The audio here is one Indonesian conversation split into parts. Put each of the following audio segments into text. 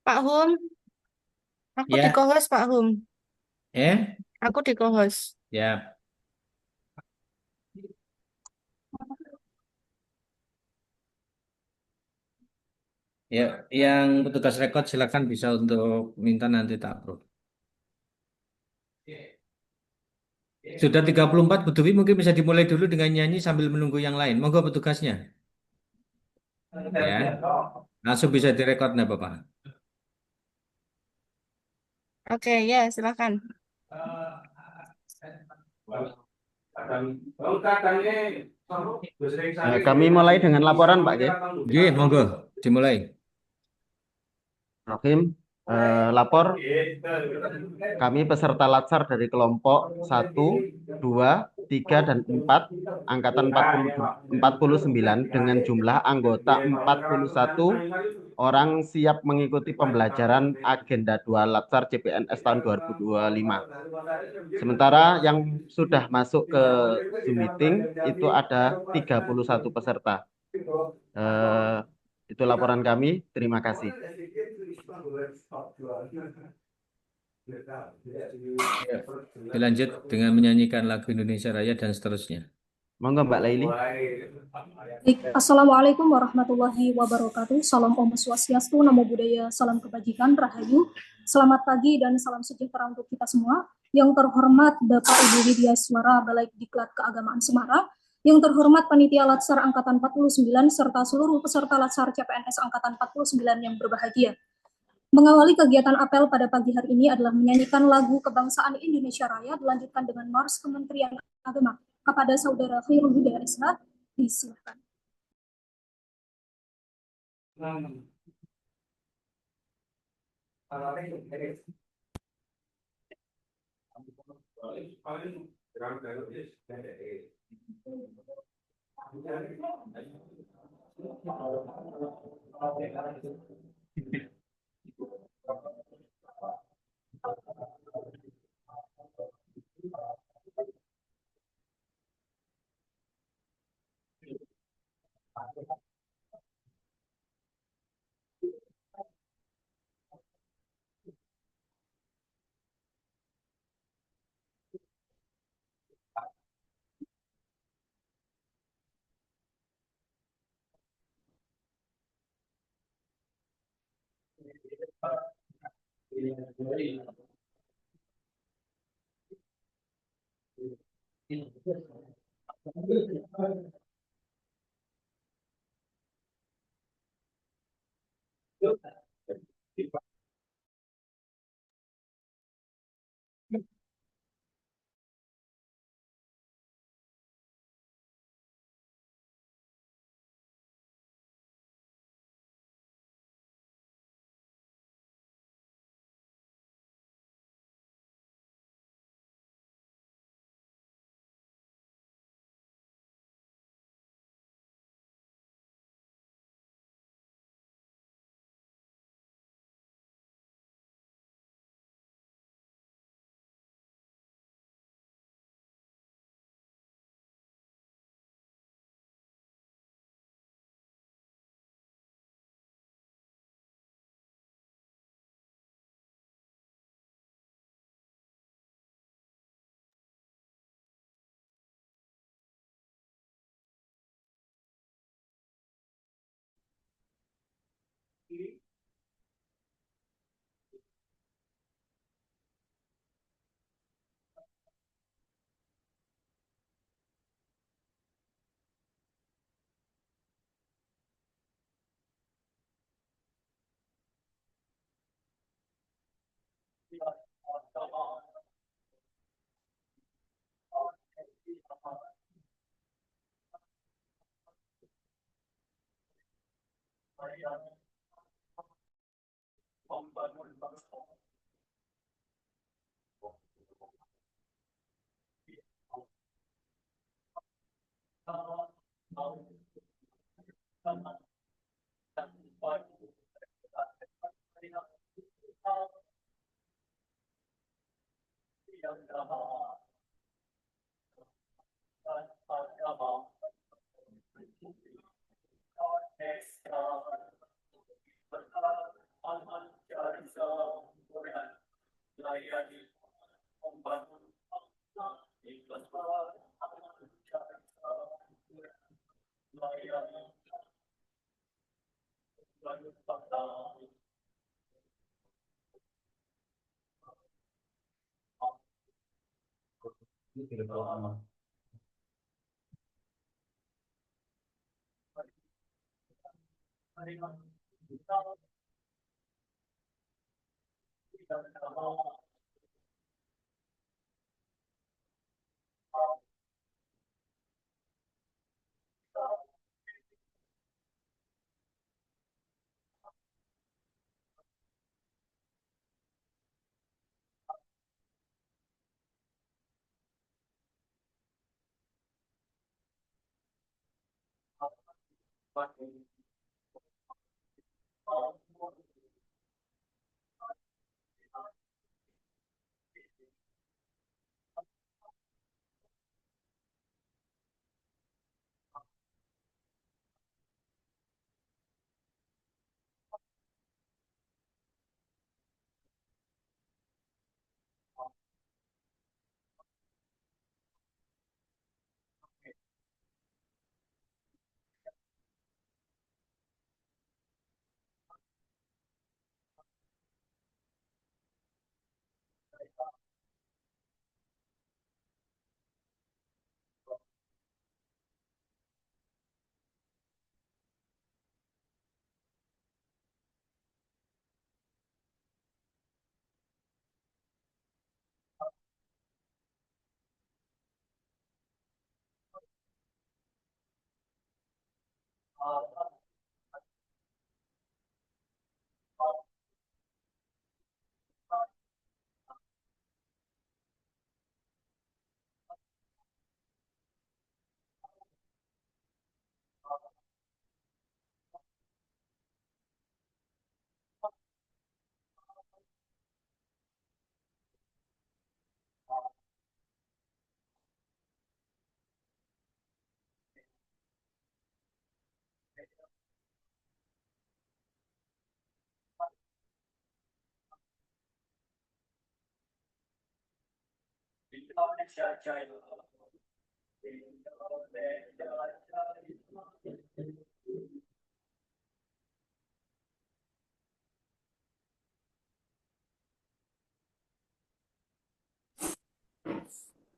Pak Hum, aku di Ya, co-host Pak Hum. eh, Aku di co-host. ya, ya. Yang petugas rekod silakan bisa untuk minta nanti tak approve. Sudah 34, Bu Dewi mungkin bisa dimulai dulu dengan nyanyi sambil menunggu yang lain. Monggo petugasnya. Ya, langsung bisa direkod nah Bapak. Oke, ya silakan. Kami mulai dengan laporan, Pak G. Oke, monggo dimulai. Rohim, lapor kami peserta Latsar dari kelompok 1, 2, 3, dan 4, Angkatan 49 dengan jumlah anggota 41 orang siap mengikuti pembelajaran Agenda 2 Latsar CPNS tahun 2025. Sementara yang sudah masuk ke Zoom meeting itu ada 31 peserta. Eh, itu laporan kami. Terima kasih. Ya, dilanjut dengan menyanyikan lagu Indonesia Raya dan seterusnya. Monggo Mbak Laili. Baik, Assalamualaikum warahmatullahi wabarakatuh. Salam Om Swastiastu, Namo Buddhaya, salam kebajikan, Rahayu. Selamat pagi dan salam sejahtera untuk kita semua. Yang terhormat Bapak Ibu Widya Suara Balai Diklat Keagamaan Semarang, yang terhormat Panitia Latsar Angkatan 49 serta seluruh peserta Latsar CPNS Angkatan 49 yang berbahagia. Mengawali kegiatan apel pada pagi hari ini adalah menyanyikan lagu Kebangsaan Indonesia Raya dilanjutkan dengan Mars Kementerian Agama. Kepada Saudara Khairul Huda SH, disilakan.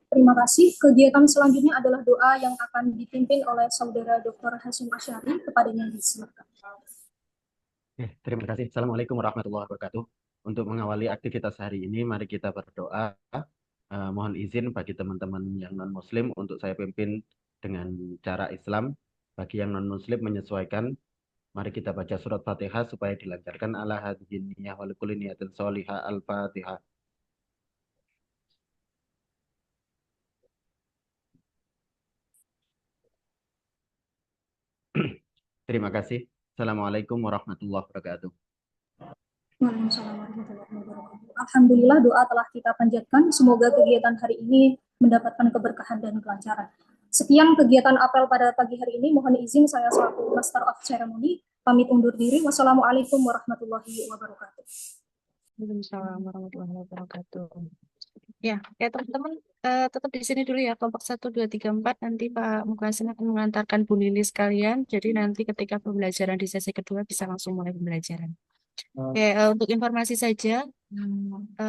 Terima kasih. Kegiatan selanjutnya adalah doa yang akan dipimpin oleh Saudara Dr. Hasyim Asyari. Kepadanya disilakan. Terima kasih. Assalamualaikum warahmatullahi wabarakatuh. Untuk mengawali aktivitas hari ini, mari kita berdoa. Mohon izin bagi teman-teman yang non-Muslim untuk saya pimpin dengan cara Islam. Bagi yang non-Muslim menyesuaikan, mari kita baca surat Fatihah supaya dilancarkan ala hadhihi niyyah wa likulli niyatin sholihah. Al-Fatihah. Terima kasih. Assalamualaikum warahmatullahi wabarakatuh. Waalaikumsalam warahmatullahi wabarakatuh. Alhamdulillah doa telah kita panjatkan. Semoga kegiatan hari ini mendapatkan keberkahan dan kelancaran. Sekian kegiatan apel pada pagi hari ini. Mohon izin saya selaku Master of Ceremony pamit undur diri. Wassalamualaikum warahmatullahi wabarakatuh. Waalaikumsalam warahmatullahi wabarakatuh. Ya, teman-teman tetap di sini dulu ya, kelompok 1, 2, 3, 4. Nanti Pak Mukasin akan mengantarkan Bu Lili sekalian. Jadi nanti ketika pembelajaran di sesi kedua bisa langsung mulai pembelajaran. Oke, untuk informasi saja,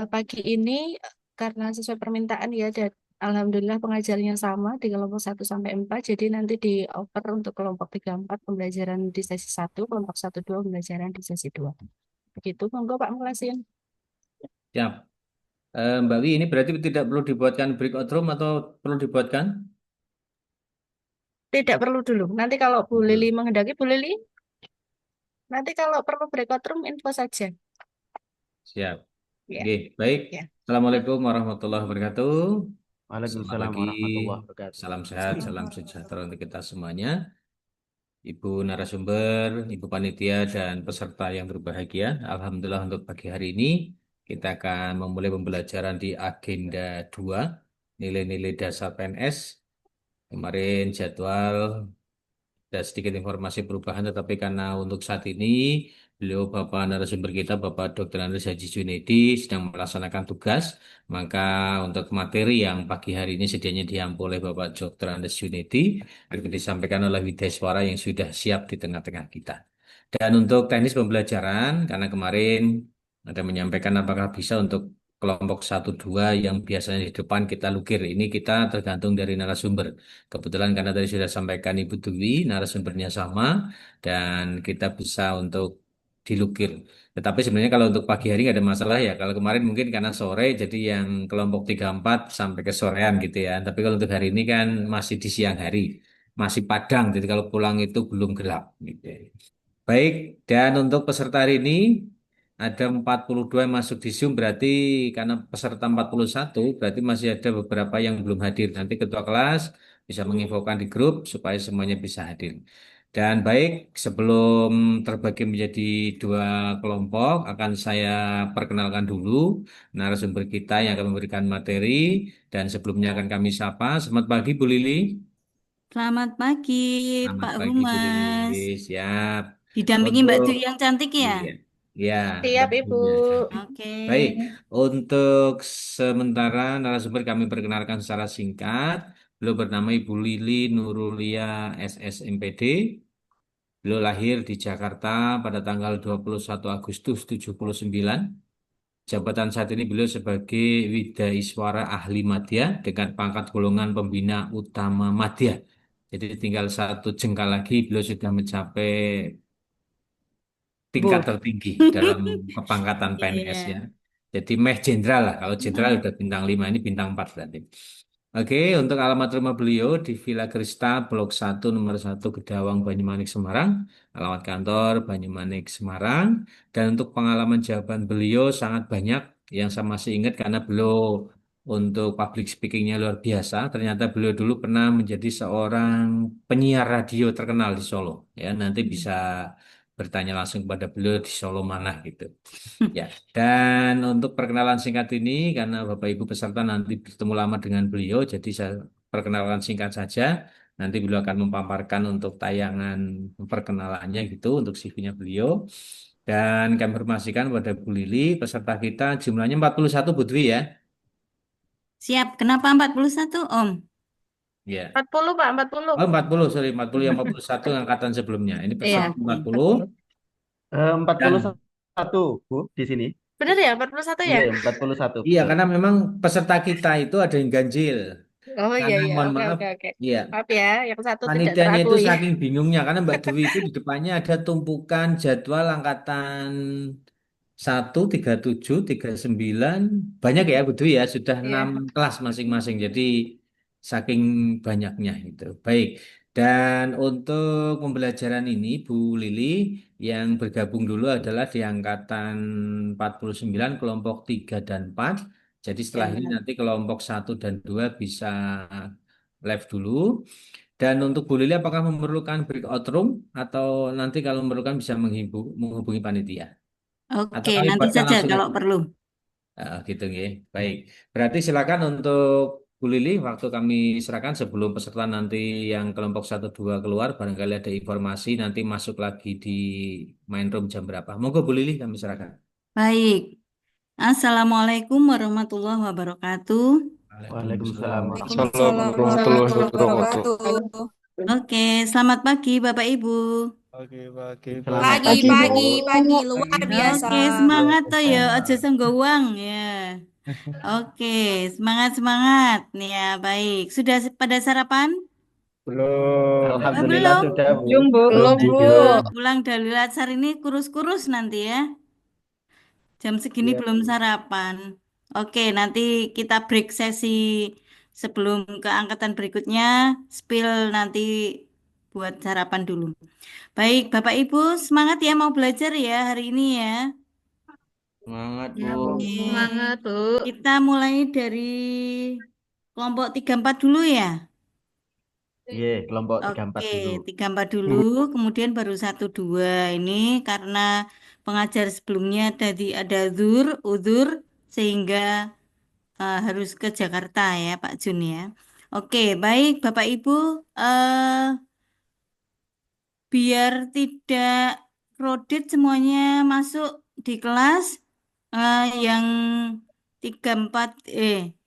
pagi ini karena sesuai permintaan ya, dan alhamdulillah pengajarnya sama di kelompok 1 sampai 4. Jadi nanti di offer untuk kelompok 3, 4 pembelajaran di sesi 1, kelompok 1, 2 pembelajaran di sesi 2. Begitu, monggo Pak Mukasin. Siap. Mbak Wi, ini berarti tidak perlu dibuatkan breakout room atau perlu dibuatkan? Tidak perlu dulu. Nanti kalau Bu Lili menghendaki, Bu Lili, nanti kalau perlu breakout room info saja. Siap. Ya. Oke, baik. Ya. Assalamualaikum warahmatullahi wabarakatuh. Selamat Waalaikumsalam pagi, warahmatullahi wabarakatuh. salam sehat, salam sejahtera untuk kita semuanya. Ibu narasumber, Ibu panitia, dan peserta yang berbahagia. Alhamdulillah untuk pagi hari ini kita akan memulai pembelajaran di agenda 2, nilai-nilai dasar PNS. Kemarin jadwal ada sedikit informasi perubahan, tetapi karena untuk saat ini Beliau Bapak narasumber kita, Bapak Dr. Andes Haji Junedi sedang melaksanakan tugas. Maka untuk materi yang pagi hari ini sedianya diampu oleh Bapak Dr. Andes Junedi akan disampaikan oleh Widya Suara yang sudah siap di tengah-tengah kita. Dan untuk teknis pembelajaran, karena kemarin ada menyampaikan apakah bisa untuk kelompok satu 2 yang biasanya di depan kita lukir. Ini kita tergantung dari narasumber. Kebetulan karena tadi sudah sampaikan Ibu Dwi, narasumbernya sama dan kita bisa untuk dilukir. Tetapi sebenarnya kalau untuk pagi hari nggak ada masalah ya. Kalau kemarin mungkin karena sore jadi yang kelompok 3 4 sampai ke sorean gitu ya. Tapi kalau untuk hari ini kan masih di siang hari, masih padang. Jadi kalau pulang itu belum gelap gitu ya. Baik, dan untuk peserta hari ini ada 42 yang masuk di Zoom, berarti karena peserta 41 berarti masih ada beberapa yang belum hadir. Nanti ketua kelas bisa menginfokan di grup supaya semuanya bisa hadir. Dan baik, sebelum terbagi menjadi 2 kelompok, akan saya perkenalkan dulu narasumber kita yang akan memberikan materi. Dan sebelumnya akan kami sapa. Selamat pagi, Bu Lili. Selamat pagi, Selamat Pak pagi, Bu Lili. Humas. Siap. Didampingi Mbak Untuk Dwi yang cantik ya? Iya, ya, Siap, Ibu. tentunya cantik. Oke. Baik, untuk sementara narasumber kami perkenalkan secara singkat. Beliau bernama Ibu Lili Nurulia SSMPD. Beliau lahir di Jakarta pada tanggal 21 Agustus 79. Jabatan saat ini beliau sebagai Widaiswara Ahli Madya dengan pangkat golongan pembina utama Madya. Jadi tinggal 1 jengkal lagi beliau sudah mencapai tingkat Bu. tertinggi dalam kepangkatan PNS ya. Iya. Jadi meh jenderal lah. Kalau jenderal Mm-mm. udah bintang 5 ini bintang 4 berarti. Oke, untuk alamat rumah beliau di Villa Krista, Blok 1, nomor 1, Gedawang, Banyumanik, Semarang. Alamat kantor, Banyumanik, Semarang. Dan untuk pengalaman jawaban beliau sangat banyak yang saya masih ingat karena beliau untuk public speakingnya luar biasa. Ternyata beliau dulu pernah menjadi seorang penyiar radio terkenal di Solo. Ya, nanti bisa bertanya langsung kepada beliau di Solo mana gitu. Ya, dan untuk perkenalan singkat ini, karena Bapak Ibu peserta nanti bertemu lama dengan beliau, jadi saya perkenalkan singkat saja. Nanti beliau akan memaparkan untuk tayangan perkenalannya gitu, untuk CV-nya beliau. Dan kami informasikan kepada Bu Lili, peserta kita jumlahnya 41 Bu Dwi ya. Siap. Kenapa 41, Om? Ya. 40, Pak, 40. Oh 40, sorry, 40 yang 41 angkatan sebelumnya. Ini Iya, peserta 40 40. empat puluh dan satu Bu, di sini. Benar ya, 41 ya? Iya, 41 iya betul. karena memang peserta kita itu ada yang ganjil. Oh iya, Karena iya. mohon Oke, maaf, oke, oke. iya. Maaf ya, yang satu tidak Panitianya itu terakui. saking bingungnya karena Mbak Dewi itu di depannya ada tumpukan jadwal angkatan 1, 37, 39 banyak ya Bu Dewi ya sudah 6 Iya. kelas masing-masing jadi saking banyaknya itu. Baik. Dan untuk pembelajaran ini Bu Lili yang bergabung dulu adalah di angkatan 49 kelompok 3 dan 4. Jadi setelah ini Ya. nanti kelompok 1 dan 2 bisa live dulu. Dan untuk Bu Lili apakah memerlukan breakout room atau nanti kalau memerlukan bisa menghubungi panitia? Atau Oke, kami nanti buatkan saja langsung kalau aja? perlu. Gitu ya. Baik. Berarti silakan untuk Bu Lili waktu kami serahkan sebelum peserta nanti yang kelompok 1 2 keluar barangkali ada informasi nanti masuk lagi di main room jam berapa. Monggo Bu Lili kami serahkan. Baik. Assalamualaikum warahmatullahi wabarakatuh. Waalaikumsalam Waalaikumsalam. warahmatullahi Assalamualaikum wabarakatuh. warahmatullahi Waalaikumsalam wabarakatuh. wabarakatuh. Oke, selamat pagi Bapak Ibu. Pagi, pagi, Selamat pagi. Pagi, pagi, Bu. pagi, pagi, luar biasa. Oke, semangat toh ya, aja sanggo uang ya. Oke, semangat semangat nih ya, baik. Sudah pada sarapan? Belum. Alhamdulillah Belum. sudah, Bu. Jumbo. Belum, Bu. Aduh, pulang dari Latsar ini kurus-kurus nanti ya. Jam segini Iya. belum sarapan. Oke, nanti kita break sesi sebelum ke angkatan berikutnya. Spill nanti buat sarapan dulu. Baik, Bapak Ibu, semangat ya mau belajar ya hari ini ya. Semangat Ya, Bu. Bu. Oke, Semangat, Bu. kita mulai dari kelompok 34 dulu ya. Iya, kelompok 34 Oke, dulu. 34 dulu, kemudian baru 1 2. Ini karena pengajar sebelumnya tadi ada udur, sehingga harus ke Jakarta ya Pak Jun ya. Oke, baik Bapak Ibu, biar tidak kredit semuanya masuk di kelas. Yang 34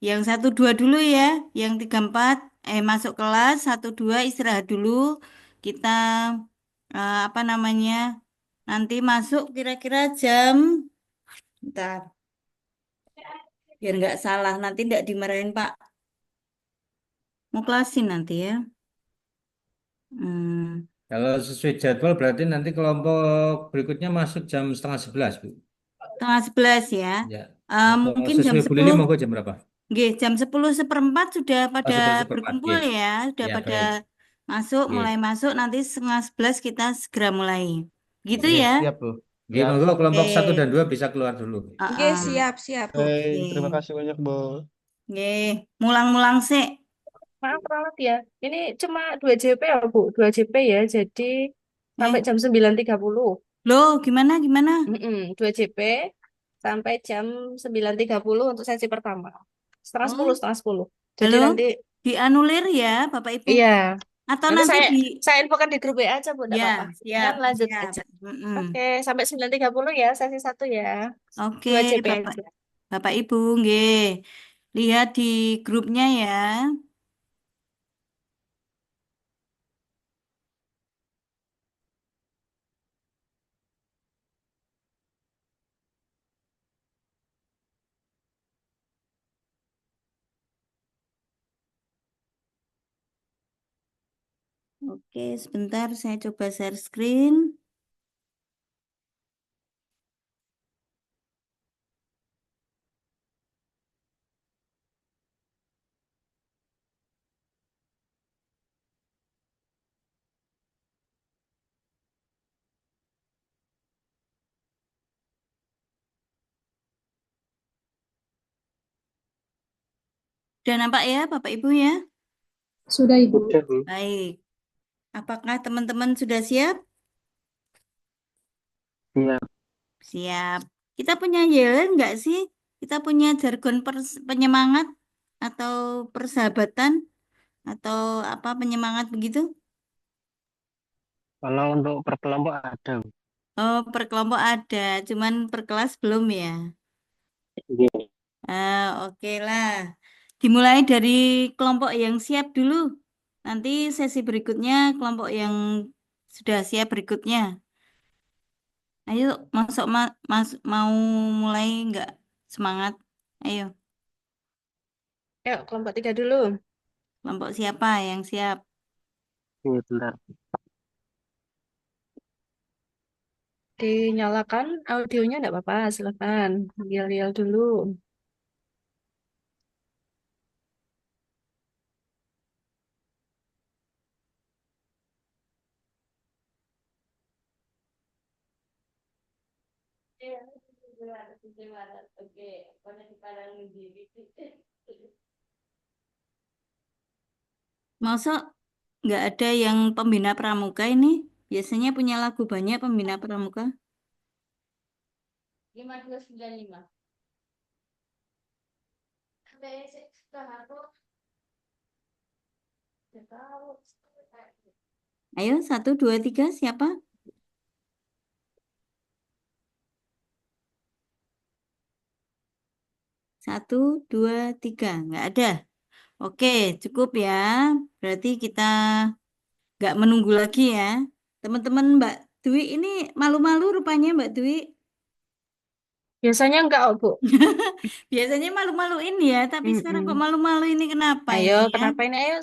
yang 12 dulu ya. Yang 34 masuk kelas, 12 istirahat dulu. Kita apa namanya? Nanti masuk kira-kira jam, bentar, biar nggak salah, nanti nggak dimarahin Pak. Mau kelasin nanti ya. Hmm, Kalau sesuai jadwal berarti nanti kelompok berikutnya masuk jam setengah 11, Bu. setengah 11 ya. Ya. Atau Mungkin jam sesuai Bu Lili 10, monggo jam berapa? nggih, jam 10:15 sudah Oh, pada 10:15. berkumpul Nggih. ya, sudah Ya, pada baik. masuk, Nggih. mulai masuk, nanti setengah 11 kita segera mulai. Gitu Oke, ya. siap, Bu. Nggih, Siap. monggo kelompok 1 dan Oke. 2 bisa keluar dulu. Oke, siap, siap, Bu. Baik, terima Oke. kasih banyak, Bu. Nggih, mulang-mulang sih. Maaf banget ya. Ini cuma 2 JP ya, Bu. 2 JP ya. Jadi sampai Eh, jam 9.30. loh, gimana? 2 JP sampai jam 9.30 untuk sesi pertama. Setengah 10, Oh, setengah 10. Jadi halo, nanti, dianulir ya, Bapak Ibu. iya. Atau Nanti nanti saya infokan di grup WA aja, Bu. Enggak ya, apa-apa. siap, Kan lanjut siap. aja. Mm-mm. Oke, sampai 9.30 ya, sesi 1 ya. Oke, 2 JP Bapak, aja. Bapak Ibu, nggih. Lihat di grupnya ya. Oke, sebentar saya coba share screen. Sudah nampak ya, Bapak Ibu ya? Sudah, Ibu. Udah, Bu. Baik. Apakah teman-teman sudah siap? Iya. Siap. Kita punya yel nggak sih? Kita punya jargon penyemangat atau persahabatan atau apa penyemangat begitu? Kalau untuk per kelompok ada, Bu. Oh, per kelompok ada, cuman per kelas belum ya. Iya. Oke lah. Dimulai dari kelompok yang siap dulu. Nanti sesi berikutnya kelompok yang sudah siap berikutnya. Ayo, masuk mau mulai nggak? Semangat. Ayo, Yuk, kelompok 3 dulu. kelompok siapa yang siap? Iya, bentar. Dinyalakan audionya enggak apa-apa, silakan. Lihat dulu. Masa nggak ada yang pembina pramuka ini? Biasanya punya lagu banyak pembina pramuka. 5295. Ayo, 1, 2, 3, siapa? Satu, dua, tiga, nggak ada. Oke, cukup ya. Berarti kita nggak menunggu lagi ya. Teman-teman Mbak Dwi ini malu-malu rupanya Mbak Dwi. Biasanya enggak, Bu. Biasanya malu-maluin ya, tapi sekarang kok Mm-mm. malu-malu ini kenapa Ayo, ini ya? kenapa ini? Ayo,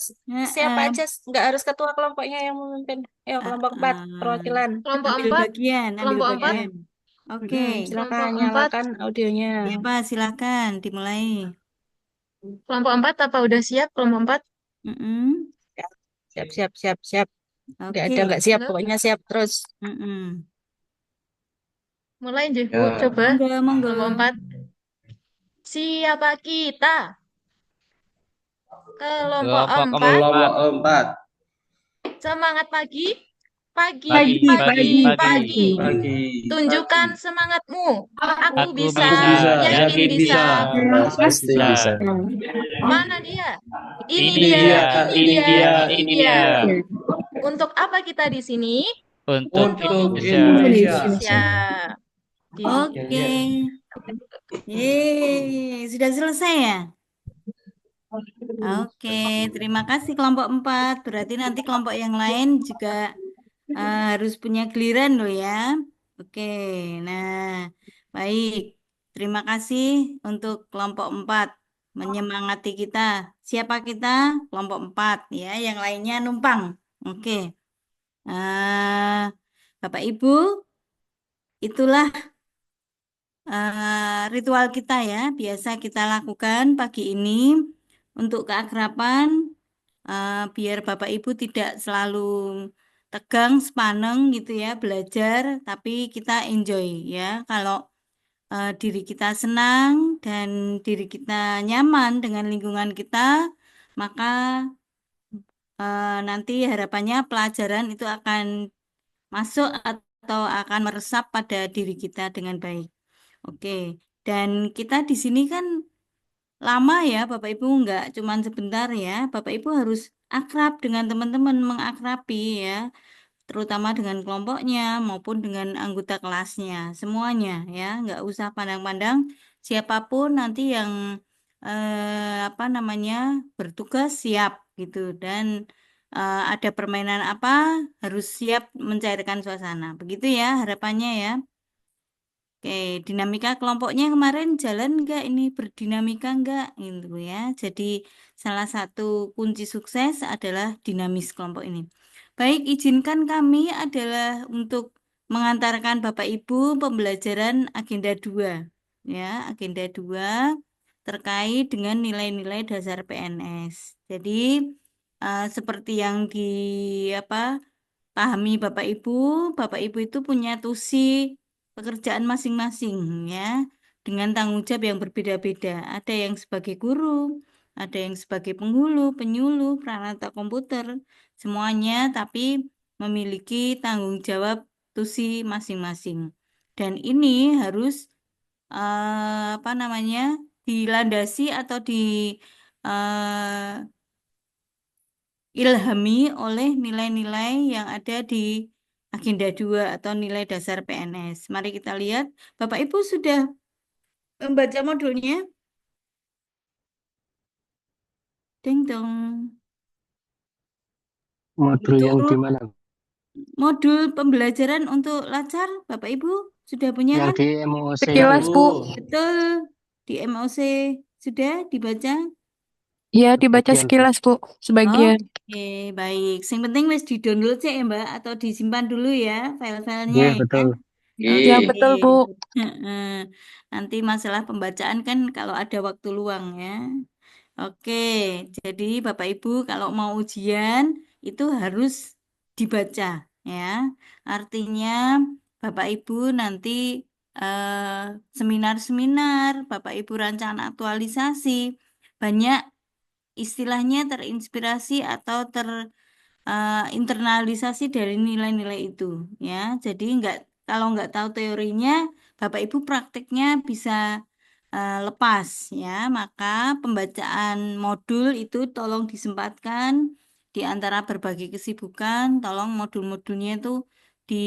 siapa Heeh. aja? Enggak harus ketua kelompoknya yang memimpin. Ayo, kelompok 4, Heeh. perwakilan. Kelompok Ambil 4, bagian, ambil kelompok 4, bagian. Oke, Silakan kelompok 4, nyalakan audionya. siapa silakan dimulai. kelompok 4 apa udah siap kelompok 4? Mm-mm. Siap, siap, siap, siap. Enggak Oke. ada enggak siap, Halo? pokoknya siap terus. Mm-mm. Mulai aja, Bu. Ya. Coba. Monggo. Kelompok 4. Siapa kita? Kelompok Kelompok 4. Kelompok 4. Semangat pagi. Pagi, Pagi, pagi, pagi, pagi. Pagi. Tunjukkan semangatmu. Aku Aku bisa, bisa, yakin bisa. pasti bisa. Mana dia? Ini Ini dia, dia, ini dia, ini ini dia. dia. Untuk apa kita di sini? untuk untuk Indonesia. Indonesia. Oke. Yeay, sudah selesai ya? Oke, terima kasih kelompok 4. Berarti nanti kelompok yang lain juga harus punya giliran loh ya. Oke, nah baik. Terima kasih untuk kelompok 4 menyemangati kita. Siapa kita? Kelompok 4 ya, yang lainnya numpang. Oke. Bapak Ibu, itulah ritual kita ya, biasa kita lakukan pagi ini untuk keakraban, biar Bapak Ibu tidak selalu tegang, sepaneng gitu ya belajar, tapi kita enjoy ya. Kalau diri kita senang dan diri kita nyaman dengan lingkungan kita, maka nanti harapannya pelajaran itu akan masuk atau akan meresap pada diri kita dengan baik. Oke, dan kita di sini kan lama ya, Bapak Ibu, nggak cuman sebentar ya. Bapak Ibu harus akrab dengan teman-teman, mengakrabi ya, terutama dengan kelompoknya maupun dengan anggota kelasnya, semuanya ya. Nggak usah pandang-pandang siapapun nanti yang apa namanya bertugas siap gitu dan ada permainan apa harus siap mencairkan suasana. Begitu ya harapannya ya. Oke, dinamika kelompoknya kemarin jalan nggak ini berdinamika nggak gitu ya. Jadi salah satu kunci sukses adalah dinamis kelompok ini. Baik, izinkan kami adalah untuk mengantarkan Bapak Ibu pembelajaran agenda 2 ya, agenda 2 terkait dengan nilai-nilai dasar PNS. Jadi seperti yang di apa pahami Bapak Ibu itu punya tusi pekerjaan masing-masing ya, dengan tanggung jawab yang berbeda-beda. Ada yang sebagai guru, ada yang sebagai penghulu, penyuluh, peranata komputer, semuanya tapi memiliki tanggung jawab tusi masing-masing. Dan ini harus apa namanya dilandasi atau ilhami oleh nilai-nilai yang ada di agenda 2 atau nilai dasar PNS. Mari kita lihat, Bapak Ibu sudah membaca modulnya? Ding dong. Modul Itu yang di mana? modul pembelajaran untuk Lacar, Bapak Ibu sudah punya Yang kan? di MOC Sekilas, itu. Bu. Betul, di MOC sudah dibaca? Ya, dibaca Sebagian, Bu. sekilas, Bu. Sebagian. Oke, baik. Yang penting wis di-download sih ya, Mbak, atau disimpan dulu ya file-filenya Iya, ya. betul. Ya, Oke. betul, Bu. Heeh. Nanti masalah pembacaan kan kalau ada waktu luang ya. Oke, jadi Bapak Ibu kalau mau ujian itu harus dibaca ya. Artinya Bapak Ibu nanti seminar-seminar, Bapak Ibu rancangan aktualisasi, banyak istilahnya terinspirasi atau internalisasi dari nilai-nilai itu ya. Jadi kalau nggak tahu teorinya, Bapak Ibu prakteknya bisa lepas ya. Maka pembacaan modul itu tolong disempatkan di antara berbagai kesibukan, tolong modul-modulnya itu di,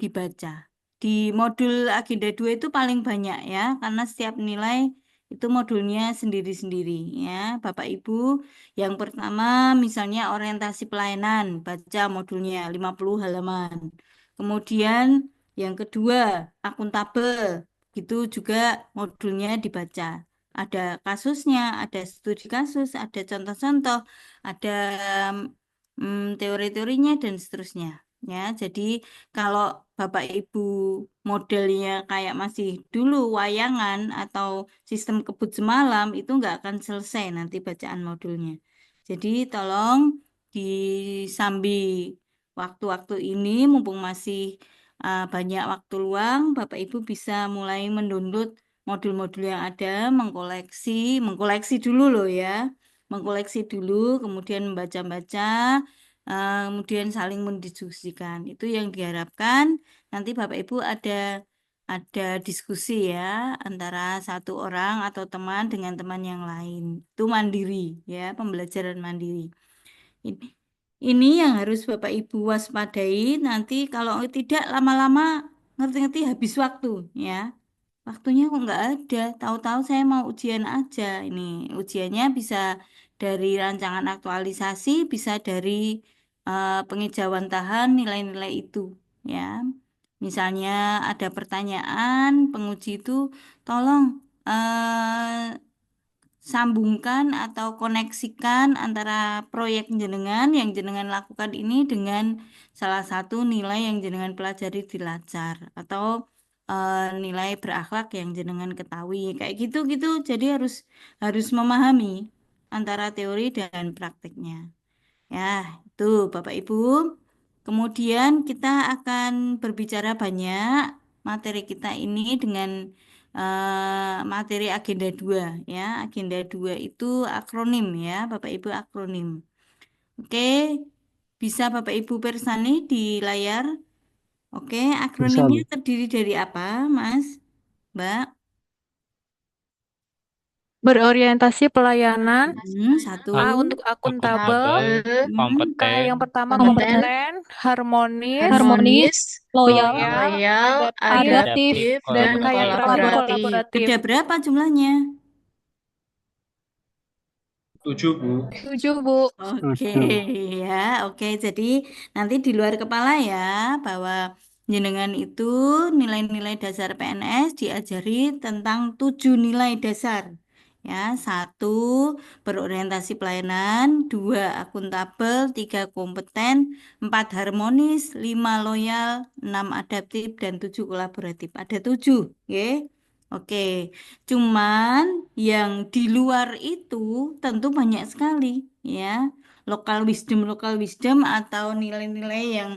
dibaca. Di modul agenda 2 itu paling banyak ya, karena setiap nilai itu modulnya sendiri-sendiri ya. Bapak Ibu yang pertama misalnya orientasi pelayanan, baca modulnya 50 halaman. Kemudian yang kedua akuntabel, itu juga modulnya dibaca. Ada kasusnya, ada studi kasus, ada contoh-contoh, ada teori-teorinya dan seterusnya. Ya, jadi kalau Bapak Ibu modelnya kayak masih dulu wayangan atau sistem kebut semalam itu nggak akan selesai nanti bacaan modulnya. Jadi tolong disambi waktu-waktu ini mumpung masih banyak waktu luang, Bapak Ibu bisa mulai mendownload modul-modul yang ada, mengkoleksi dulu loh ya, mengkoleksi dulu, kemudian membaca-baca, kemudian saling mendiskusikan. Itu yang diharapkan nanti Bapak Ibu ada diskusi ya antara satu orang atau teman dengan teman yang lain. Itu mandiri ya, pembelajaran mandiri. Ini Ini yang harus Bapak Ibu waspadai. Nanti kalau tidak lama-lama ngerti-ngerti habis waktu ya. Waktunya kok nggak ada. Tahu-tahu saya mau ujian aja. Ini ujiannya bisa dari rancangan aktualisasi, bisa dari pengejauhan tahan nilai-nilai itu ya. Misalnya ada pertanyaan penguji itu, tolong sambungkan atau koneksikan antara proyek jenengan yang jenengan lakukan ini dengan salah satu nilai yang jenengan pelajari di Lacar atau nilai berakhlak yang jenengan ketahui kayak gitu-gitu. Jadi harus harus memahami antara teori dan praktiknya. Ya, itu Bapak Ibu. Kemudian kita akan berbicara banyak materi kita ini dengan materi agenda 2 ya. Agenda 2 itu akronim ya, Bapak Ibu akronim. Oke, bisa Bapak Ibu persani di layar. Oke, Bisa, akronimnya Bu. terdiri dari apa, Mas? Mbak? Berorientasi pelayanan, Satu. A untuk akuntabel, akuntabel, Hmm, K yang pertama kompeten, kompeten, harmonis, harmonis, loyal, loyal, loyal, adaptif, adaptif, adaptif, dan dan K yang terakhir kolaboratif. kolaboratif. ada berapa jumlahnya? 7, Bu. 7, Bu. Oke, Setuju. ya, oke. Jadi nanti di luar kepala ya bahwa jenengan itu nilai-nilai dasar PNS diajari tentang 7 nilai dasar. Ya, satu berorientasi pelayanan, dua akuntabel, tiga kompeten, empat harmonis, lima loyal, enam adaptif, dan tujuh kolaboratif. Ada 7, ya. Oke, cuman yang di luar itu tentu banyak sekali ya. Lokal wisdom atau nilai-nilai yang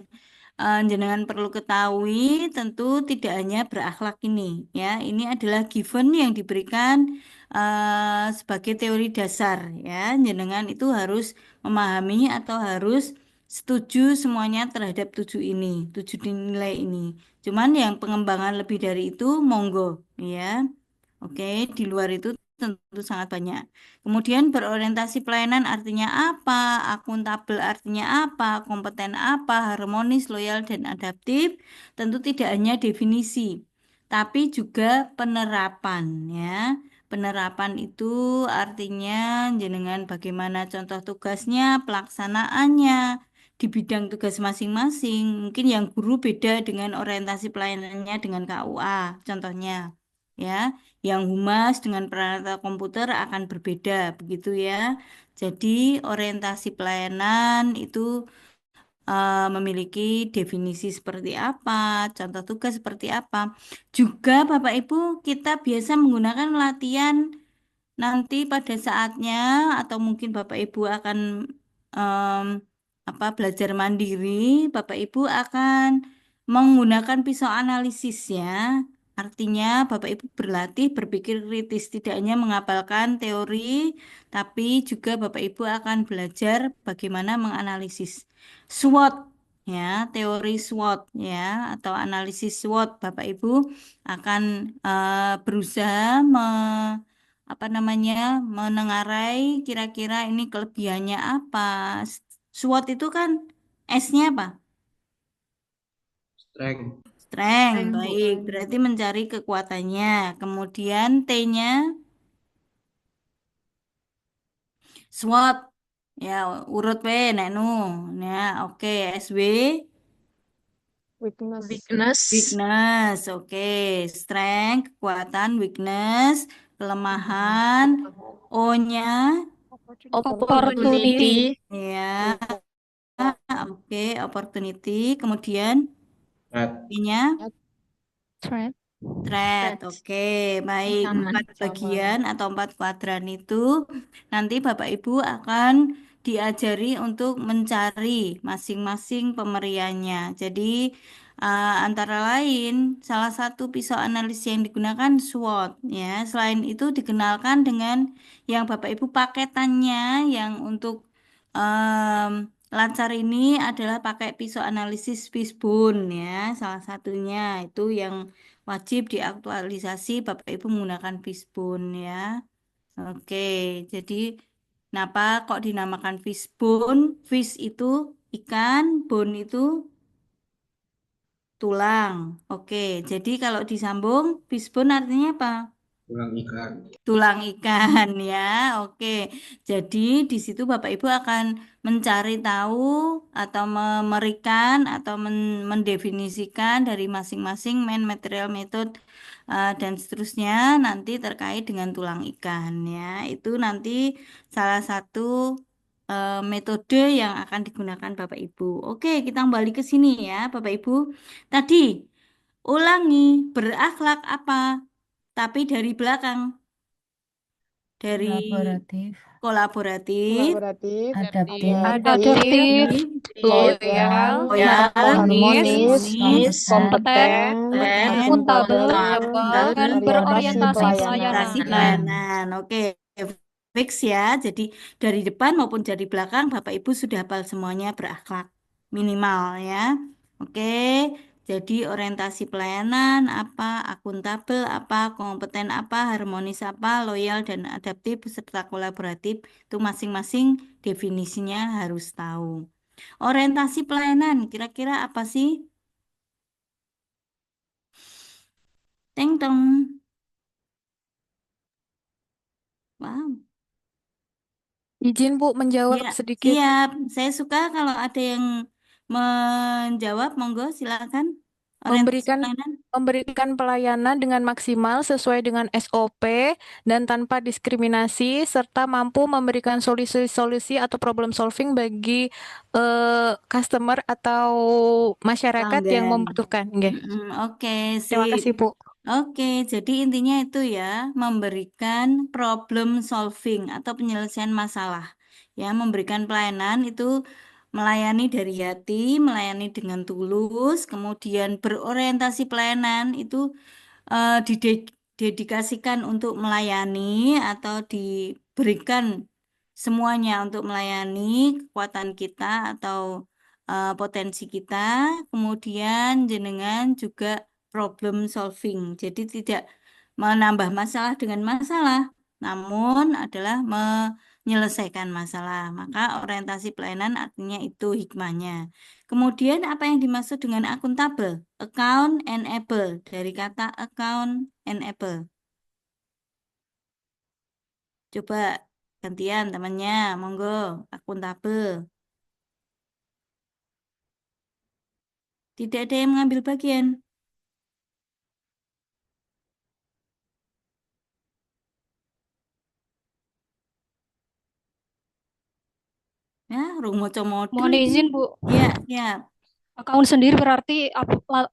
jenengan perlu ketahui tentu tidak hanya berakhlak ini ya. Ini adalah given yang diberikan sebagai teori dasar ya. Jenengan itu harus memahami atau harus setuju semuanya terhadap 7 ini, 7 nilai ini. Cuman yang pengembangan lebih dari itu monggo ya. Oke, di luar itu tentu sangat banyak. Kemudian berorientasi pelayanan artinya apa, akuntabel artinya apa, kompeten apa, harmonis, loyal, dan adaptif. Tentu tidak hanya definisi, tapi juga penerapan ya. Penerapan itu artinya jenengan bagaimana contoh tugasnya, pelaksanaannya di bidang tugas masing-masing. Mungkin yang guru beda dengan orientasi pelayanannya dengan KUA, contohnya. Ya, yang humas dengan peralatan komputer akan berbeda, begitu ya. Jadi, orientasi pelayanan itu memiliki definisi seperti apa, contoh tugas seperti apa. Juga, Bapak Ibu, kita biasa menggunakan latihan nanti pada saatnya, atau mungkin Bapak Ibu akan em, belajar mandiri, Bapak Ibu akan menggunakan pisau analisis ya. Artinya Bapak Ibu berlatih berpikir kritis, tidak hanya menghafalkan teori, tapi juga Bapak Ibu akan belajar bagaimana menganalisis SWOT ya, teori SWOT ya, atau analisis SWOT. Bapak Ibu akan berusaha apa namanya menengarai kira-kira ini kelebihannya apa. SWOT itu kan S-nya apa? Strength. Strength, Strength, Bu. baik. Berarti mencari kekuatannya. Kemudian T-nya SWOT. Ya, urut we nek nu. Ya, oke. SW Weakness. weakness. Oke. Strength, kekuatan, weakness, kelemahan. O-nya Opportunity. ya, oke, opportunity. Kemudian Threat. B-nya Threat. threat. Oke, baik. Sama. Empat bagian atau empat kuadran itu nanti Bapak Ibu akan diajari untuk mencari masing-masing pemeriannya. Jadi antara lain salah satu pisau analisis yang digunakan SWOT ya. Selain itu dikenalkan dengan yang Bapak Ibu paketannya yang untuk Lancar ini adalah pakai pisau analisis fishbone ya. Salah satunya itu yang wajib diaktualisasi Bapak Ibu menggunakan fishbone ya. Oke, jadi Kenapa kok dinamakan fishbone? Fish itu ikan, bone itu tulang. Oke, jadi kalau disambung, fishbone artinya apa? Tulang ikan. Tulang ikan ya. Oke. Jadi di situ Bapak Ibu akan mencari tahu atau memberikan atau mendefinisikan dari masing-masing main material method dan seterusnya nanti terkait dengan tulang ikan ya. Itu nanti salah satu metode yang akan digunakan Bapak Ibu. Oke, kita kembali ke sini ya Bapak Ibu. Tadi ulangi berakhlak apa? Tapi dari belakang. Dari Kolaboratif, kolaboratif, Kolaboratif, adaptif, adaptif, Adaptif, Loyal, loyal, harmonis, harmonis, kompeten, kompeten, kompeten, akuntabel, akuntabel, dan dan berorientasi orientasi pelayanan. pelayanan. Oke, fix ya. Jadi dari depan maupun dari belakang Bapak Ibu sudah hafal semuanya berakhlak minimal ya. Oke. Jadi orientasi pelayanan apa, akuntabel apa, kompeten apa, harmonis apa, loyal dan adaptif serta kolaboratif itu masing-masing definisinya harus tahu. Orientasi pelayanan kira-kira apa sih? Teng tong. Wow. Izin Bu menjawab Ya, sedikit. siap. Saya suka kalau ada yang menjawab, monggo silakan. Orientasi Memberikan pelayanan. memberikan pelayanan dengan maksimal sesuai dengan SOP dan tanpa diskriminasi serta mampu memberikan solusi-solusi atau problem solving bagi customer atau masyarakat yang Pelanggan. membutuhkan. Nggih. Oke, Terima sip. kasih Bu. Oke, jadi intinya itu ya, memberikan problem solving atau penyelesaian masalah. Ya, memberikan pelayanan itu melayani dari hati, melayani dengan tulus, kemudian berorientasi pelayanan itu didedikasikan untuk melayani atau diberikan semuanya untuk melayani kekuatan kita atau potensi kita, kemudian jenengan juga problem solving. Jadi tidak menambah masalah dengan masalah, namun adalah menyelesaikan masalah. Maka orientasi pelayanan artinya itu hikmahnya. Kemudian apa yang dimaksud dengan akuntabel? Account and able dari kata account and able. Coba gantian temannya, monggo akuntabel. Tidak ada yang mengambil bagian. Ya, rungu comodo. Mohon izin Bu, Ya, ya. account sendiri berarti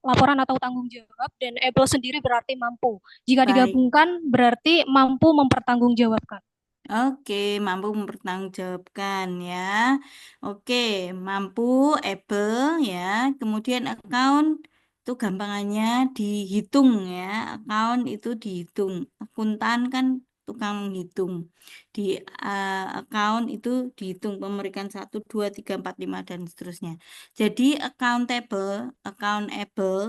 laporan atau tanggung jawab dan able sendiri berarti mampu. Jika Baik. digabungkan berarti mampu mempertanggungjawabkan. Oke, mampu mempertanggungjawabkan ya. Oke, mampu, able ya. Kemudian account itu gampangannya dihitung ya. Account itu dihitung. Akuntan kan tukang menghitung. Di account itu dihitung memberikan 1, 2, 3, 4, 5 dan seterusnya. Jadi accountable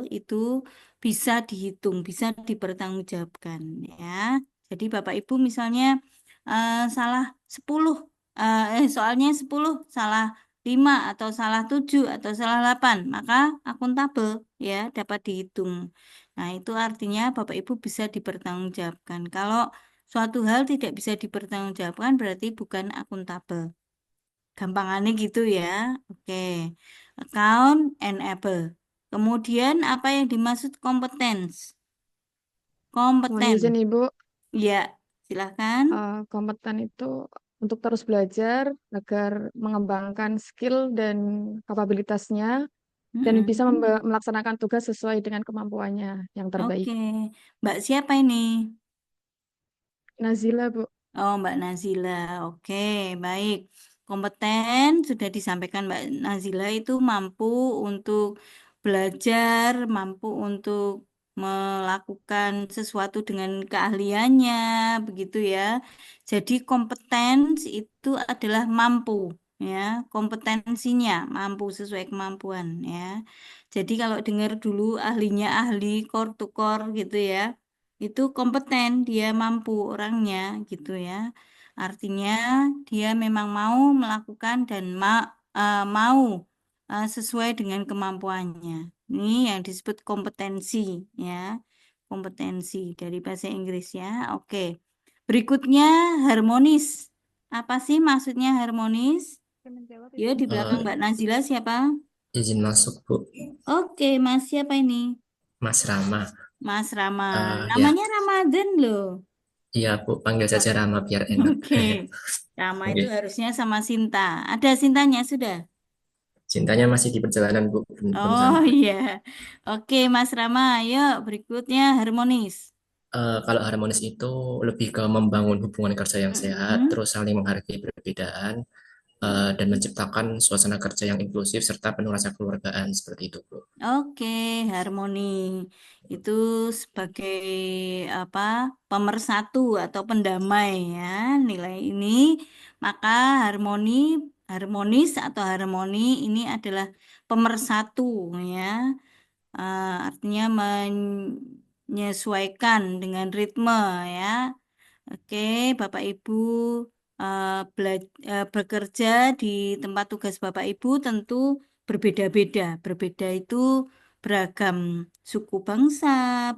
itu bisa dihitung, bisa dipertanggungjawabkan ya. Jadi Bapak Ibu misalnya salah 10 soalnya 10 salah 5 atau salah 7 atau salah 8 maka akuntabel ya dapat dihitung. Nah, itu artinya Bapak Ibu bisa dipertanggungjawabkan. Kalau suatu hal tidak bisa dipertanggungjawabkan berarti bukan akuntabel. Gampangannya gitu ya. Oke. Account and able. Kemudian apa yang dimaksud competence? Mohon Kompeten. izin Ibu, Ya, silakan. kompeten itu untuk terus belajar agar mengembangkan skill dan kapabilitasnya dan bisa melaksanakan tugas sesuai dengan kemampuannya yang terbaik. Oke, Mbak siapa ini? Nazila, Bu. Oh, Mbak Nazila. Oke, baik. Kompeten sudah disampaikan Mbak Nazila itu mampu untuk belajar, mampu untuk melakukan sesuatu dengan keahliannya, begitu ya. Jadi kompetens itu adalah mampu, ya. Kompetensinya mampu sesuai kemampuan, ya. Jadi kalau dengar dulu ahlinya ahli core to core gitu ya, itu kompeten, dia mampu orangnya gitu ya. Artinya dia memang mau melakukan dan mau sesuai dengan kemampuannya. Ini yang disebut kompetensi, ya. Kompetensi dari bahasa Inggris, ya. Oke. Berikutnya harmonis. Apa sih maksudnya harmonis? Ya, di belakang Eh, Mbak Nazila siapa? izin masuk, Bu. Oke, Mas siapa ini? Mas Rama. Mas Rama. Ya, Namanya Ramadan loh. iya, Bu. Panggil saja Rama biar enak. Oke. Rama Oke. itu harusnya sama Sinta. Ada Sintanya sudah? Cintanya masih di perjalanan, Bu. Belum Oh sampai. iya. Oke, Mas Rama. Yuk, berikutnya harmonis. Kalau harmonis itu lebih ke membangun hubungan kerja yang sehat, Mm-mm. terus saling menghargai perbedaan, dan menciptakan suasana kerja yang inklusif serta penuh rasa kekeluargaan seperti itu, Bu. Oke, harmoni itu sebagai apa? Pemersatu atau pendamai, ya. Nilai ini, maka harmoni, harmonis atau harmoni ini adalah pemersatu, ya. Artinya menyesuaikan dengan ritme, ya. Oke, Bapak Ibu bekerja di tempat tugas Bapak Ibu tentu berbeda-beda. Berbeda itu beragam suku bangsa,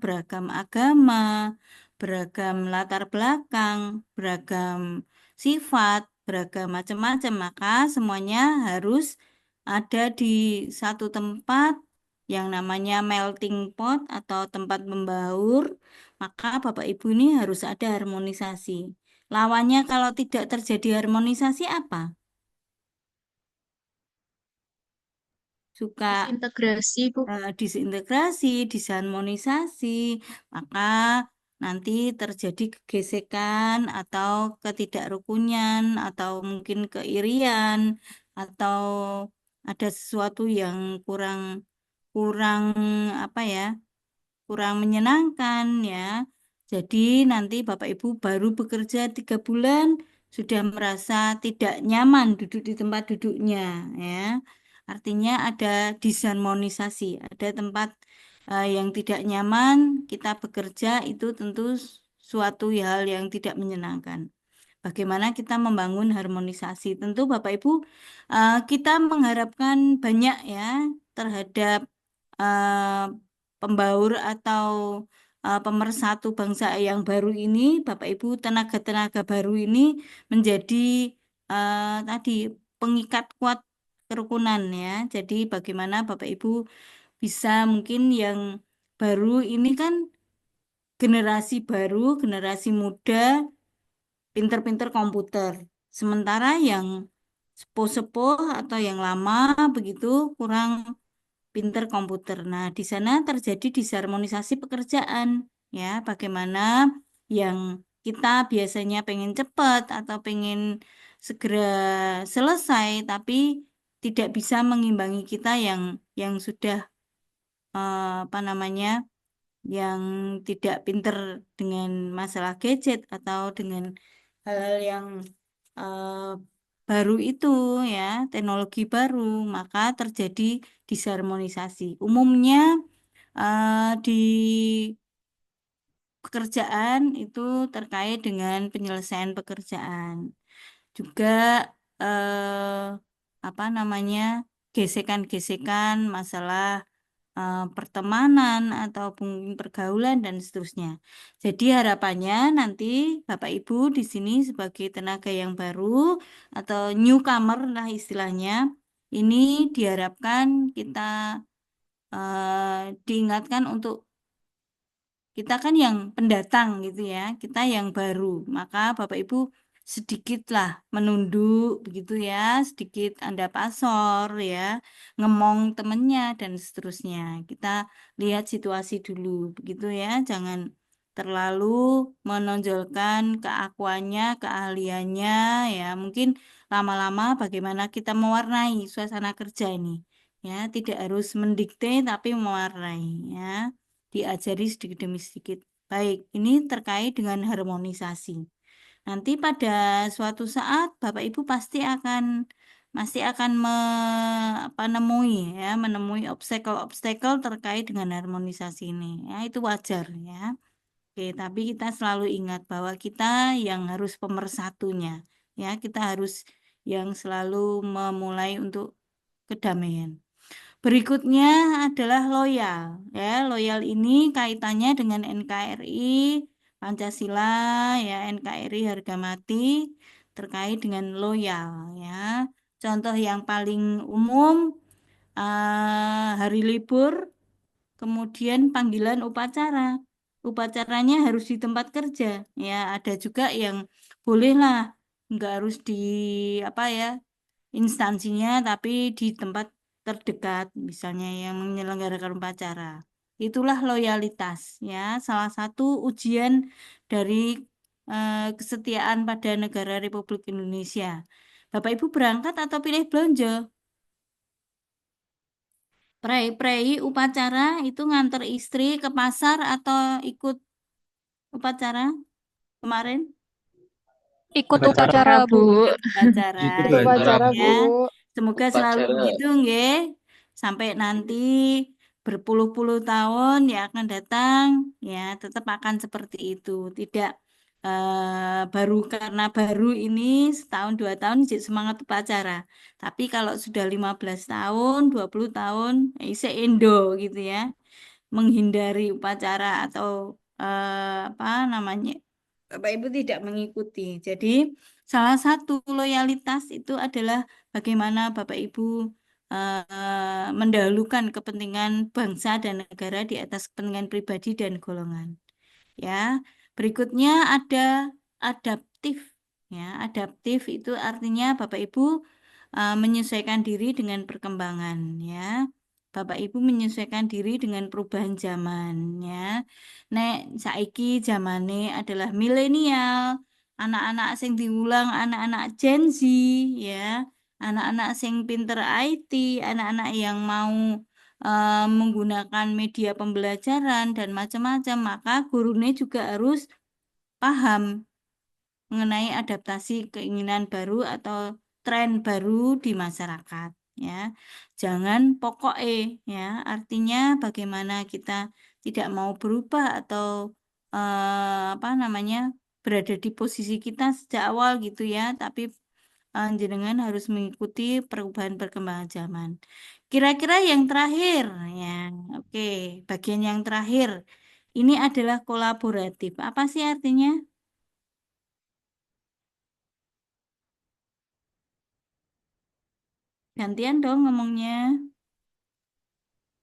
beragam agama, beragam latar belakang, beragam sifat, beragam macam-macam. Maka semuanya harus ada di satu tempat yang namanya melting pot atau tempat membaur, maka Bapak Ibu ini harus ada harmonisasi. Lawannya kalau tidak terjadi harmonisasi apa? Suka Disintegrasi, Bu. disintegrasi, disharmonisasi, maka nanti terjadi gesekan atau ketidakrukunan atau mungkin keirian atau ada sesuatu yang kurang kurang apa ya? Kurang menyenangkan, ya. Jadi nanti Bapak Ibu baru bekerja 3 bulan sudah merasa tidak nyaman duduk di tempat duduknya, ya. Artinya ada disharmonisasi, ada tempat yang tidak nyaman, kita bekerja itu tentu suatu hal yang tidak menyenangkan. Bagaimana kita membangun harmonisasi? Tentu Bapak Ibu, kita mengharapkan banyak, ya, terhadap eh, pembaur atau pemersatu bangsa yang baru ini, Bapak Ibu, tenaga-tenaga baru ini menjadi tadi pengikat kuat kerukunan, ya. Jadi bagaimana Bapak Ibu bisa mungkin yang baru ini kan generasi baru, generasi muda, pinter-pinter komputer. Sementara yang sepuh-sepuh atau yang lama begitu kurang pinter komputer. Nah, di sana terjadi disharmonisasi pekerjaan, ya. Bagaimana yang kita biasanya pengen cepat atau pengen segera selesai, tapi tidak bisa mengimbangi kita yang sudah apa namanya, yang tidak pinter dengan masalah gadget atau dengan hal-hal yang eh, baru itu, ya, teknologi baru, maka terjadi disharmonisasi. Umumnya di pekerjaan itu terkait dengan penyelesaian pekerjaan. Juga eh, apa namanya, gesekan-gesekan masalah pertemanan atau mungkin pergaulan dan seterusnya. Jadi harapannya nanti Bapak Ibu di sini sebagai tenaga yang baru atau newcomer lah istilahnya, ini diharapkan kita diingatkan untuk kita kan yang pendatang gitu, ya, kita yang baru. Maka Bapak Ibu sedikitlah menunduk begitu, ya, sedikit Anda pasor, ya, ngemong temennya dan seterusnya. Kita lihat situasi dulu begitu, ya. Jangan terlalu menonjolkan keakuannya, keahliannya, ya. Mungkin lama-lama bagaimana kita mewarnai suasana kerja ini. Ya, tidak harus mendikte tapi mewarnai, ya, diajari sedikit demi sedikit. Baik, ini terkait dengan harmonisasi. Nanti pada suatu saat Bapak Ibu masih akan menemui obstacle-obstacle terkait dengan harmonisasi ini. Ya, itu wajar, ya. Oke, tapi kita selalu ingat bahwa kita yang harus pemersatunya, ya, kita harus yang selalu memulai untuk kedamaian. Berikutnya adalah loyal, ya. Loyal ini kaitannya dengan NKRI, Pancasila, ya, NKRI harga mati terkait dengan loyal, ya. Contoh yang paling umum hari libur, kemudian panggilan upacara. Upacaranya harus di tempat kerja, ya. Ada juga yang bolehlah nggak harus di apa ya instansinya, tapi di tempat terdekat, misalnya yang menyelenggarakan upacara. Itulah loyalitas, ya. Salah satu ujian dari kesetiaan pada negara Republik Indonesia. Bapak Ibu berangkat atau pilih belanja? Prei upacara itu nganter istri ke pasar atau ikut upacara kemarin? Ikut Upacara. upacara, Bu. Bu. Upacara, Ikut Ikut upacara, ya. Bu. Semoga selalu upacara. begitu, nggih. Sampai nanti berpuluh-puluh tahun yang akan datang, ya tetap akan seperti itu. Tidak baru karena baru ini setahun 2 tahun jadi semangat upacara. Tapi kalau sudah 15 tahun, 20 tahun, Indo gitu ya. Menghindari upacara atau apa namanya? Bapak Ibu tidak mengikuti. Jadi salah satu loyalitas itu adalah bagaimana Bapak Ibu mendahulukan kepentingan bangsa dan negara di atas kepentingan pribadi dan golongan. Ya, berikutnya ada adaptif. Ya, adaptif itu artinya Bapak Ibu menyesuaikan diri dengan perkembangan. Ya, Bapak Ibu menyesuaikan diri dengan perubahan zaman. Ya, nek saiki zamane adalah milenial, anak-anak sing diulang, anak-anak Gen Z, ya, anak-anak sing pinter IT, anak-anak yang mau menggunakan media pembelajaran dan macam-macam, maka gurunya juga harus paham mengenai adaptasi keinginan baru atau tren baru di masyarakat, ya. Jangan pokoknya, ya, artinya bagaimana kita tidak mau berubah atau apa namanya berada di posisi kita sejak awal gitu ya, tapi jenengan harus mengikuti perubahan perkembangan zaman. Kira-kira yang terakhir, ya, oke, bagian yang terakhir ini adalah kolaboratif. Apa sih artinya? Gantian dong ngomongnya.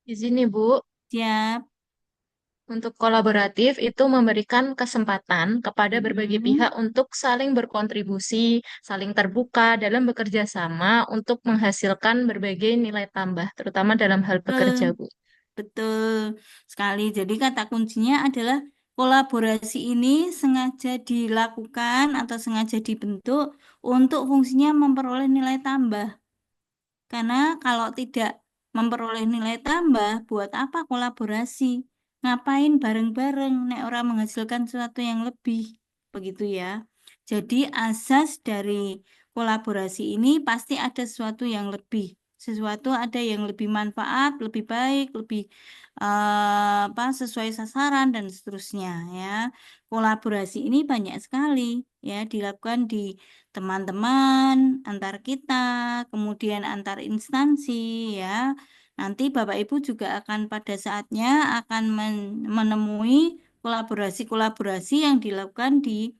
Di sini, Bu. Siap. Untuk kolaboratif itu memberikan kesempatan kepada berbagai pihak untuk saling berkontribusi, saling terbuka dalam bekerja sama untuk menghasilkan berbagai nilai tambah, terutama dalam hal bekerja, Bu. Betul sekali. Jadi kata kuncinya adalah kolaborasi ini sengaja dilakukan atau sengaja dibentuk untuk fungsinya memperoleh nilai tambah. Karena kalau tidak memperoleh nilai tambah, buat apa kolaborasi? Ngapain bareng-bareng nek orang menghasilkan sesuatu yang lebih, begitu ya. Jadi asas dari kolaborasi ini pasti ada sesuatu yang lebih. Sesuatu ada yang lebih manfaat, lebih baik, lebih apa sesuai sasaran dan seterusnya ya. Kolaborasi ini banyak sekali ya dilakukan di teman-teman, antar kita, kemudian antar instansi ya. Nanti Bapak Ibu juga akan pada saatnya akan menemui kolaborasi-kolaborasi yang dilakukan di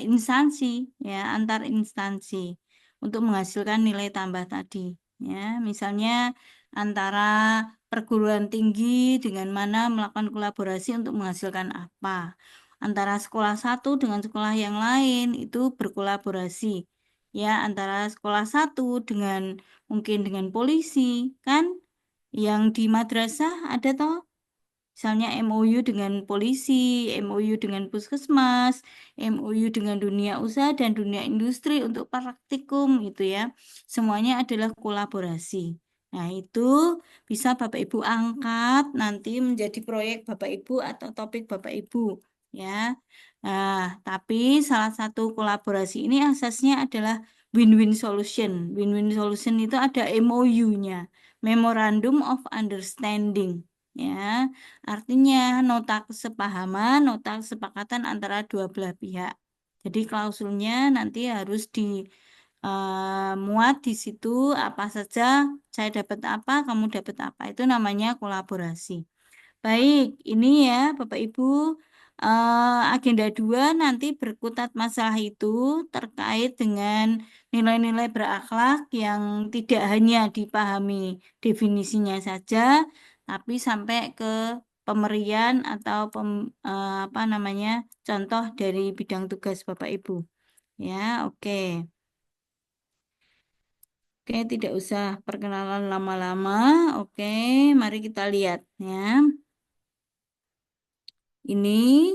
instansi ya, antar instansi untuk menghasilkan nilai tambah tadi ya. Misalnya antara perguruan tinggi dengan mana melakukan kolaborasi untuk menghasilkan apa antara sekolah satu dengan sekolah yang lain itu berkolaborasi ya antara sekolah satu dengan mungkin dengan polisi kan yang di madrasah ada toh misalnya MOU dengan polisi, MOU dengan puskesmas, MOU dengan dunia usaha dan dunia industri untuk praktikum gitu ya semuanya adalah kolaborasi. Nah, itu bisa Bapak Ibu angkat nanti menjadi proyek Bapak Ibu atau topik Bapak Ibu ya. Nah, tapi salah satu kolaborasi ini asasnya adalah win-win solution. Win-win solution itu ada MOU-nya, Memorandum of Understanding ya. Artinya nota kesepahaman, nota kesepakatan antara dua belah pihak. Jadi klausulnya nanti harus muat di situ apa saja, saya dapat apa, kamu dapat apa. Itu namanya kolaborasi. Baik, ini ya Bapak Ibu, agenda 2 nanti berkutat masalah itu terkait dengan nilai-nilai berakhlak yang tidak hanya dipahami definisinya saja, tapi sampai ke pemberian atau apa namanya contoh dari bidang tugas Bapak Ibu. Ya, oke. Oke, tidak usah perkenalan lama-lama. Oke, mari kita lihat ya. Ini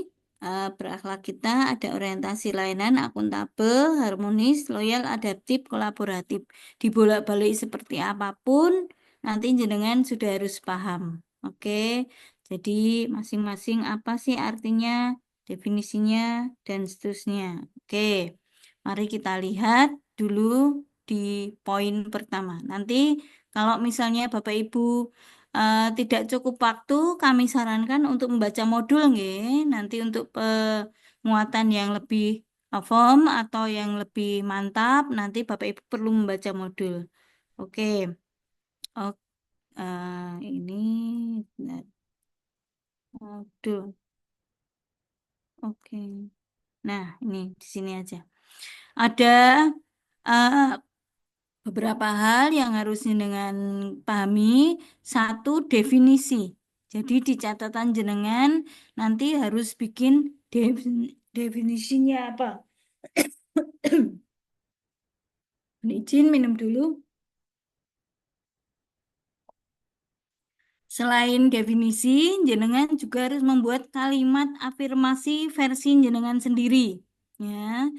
berakhlak kita ada orientasi layanan, akuntabel, harmonis, loyal, adaptif, kolaboratif. Dibolak-balik seperti apapun, nanti jenengan sudah harus paham. Oke, jadi masing-masing apa sih artinya, definisinya, dan seterusnya. Oke, mari kita lihat dulu di poin pertama. Nanti kalau misalnya Bapak Ibu tidak cukup waktu, kami sarankan untuk membaca modul, nggih. Nanti untuk penguatan yang lebih firm atau yang lebih mantap, nanti Bapak Ibu perlu membaca modul. Oke. Oh, ini bentar. Modul. Oke. Nah, ini di sini aja. Ada eh, beberapa hal yang harus dengan pahami. Satu, definisi. Jadi di catatan jenengan nanti harus bikin definisinya apa. Izin minum dulu. Selain definisi, jenengan juga harus membuat kalimat afirmasi versi jenengan sendiri. Ya,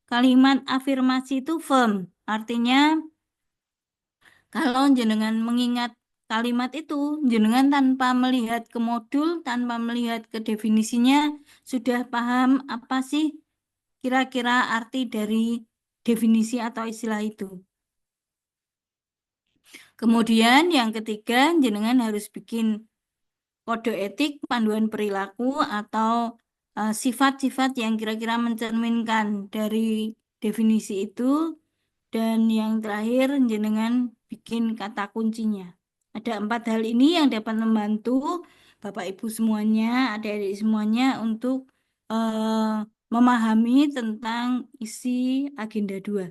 kalimat afirmasi itu firm, artinya kalau jenengan mengingat kalimat itu, jenengan tanpa melihat ke modul, tanpa melihat ke definisinya, sudah paham apa sih kira-kira arti dari definisi atau istilah itu. Kemudian yang ketiga, jenengan harus bikin kode etik, panduan perilaku, atau sifat-sifat yang kira-kira mencerminkan dari definisi itu. Dan yang terakhir, jenengan bikin kata kuncinya. Ada 4 hal ini yang dapat membantu Bapak Ibu semuanya, adik-adik semuanya untuk memahami tentang isi agenda 2.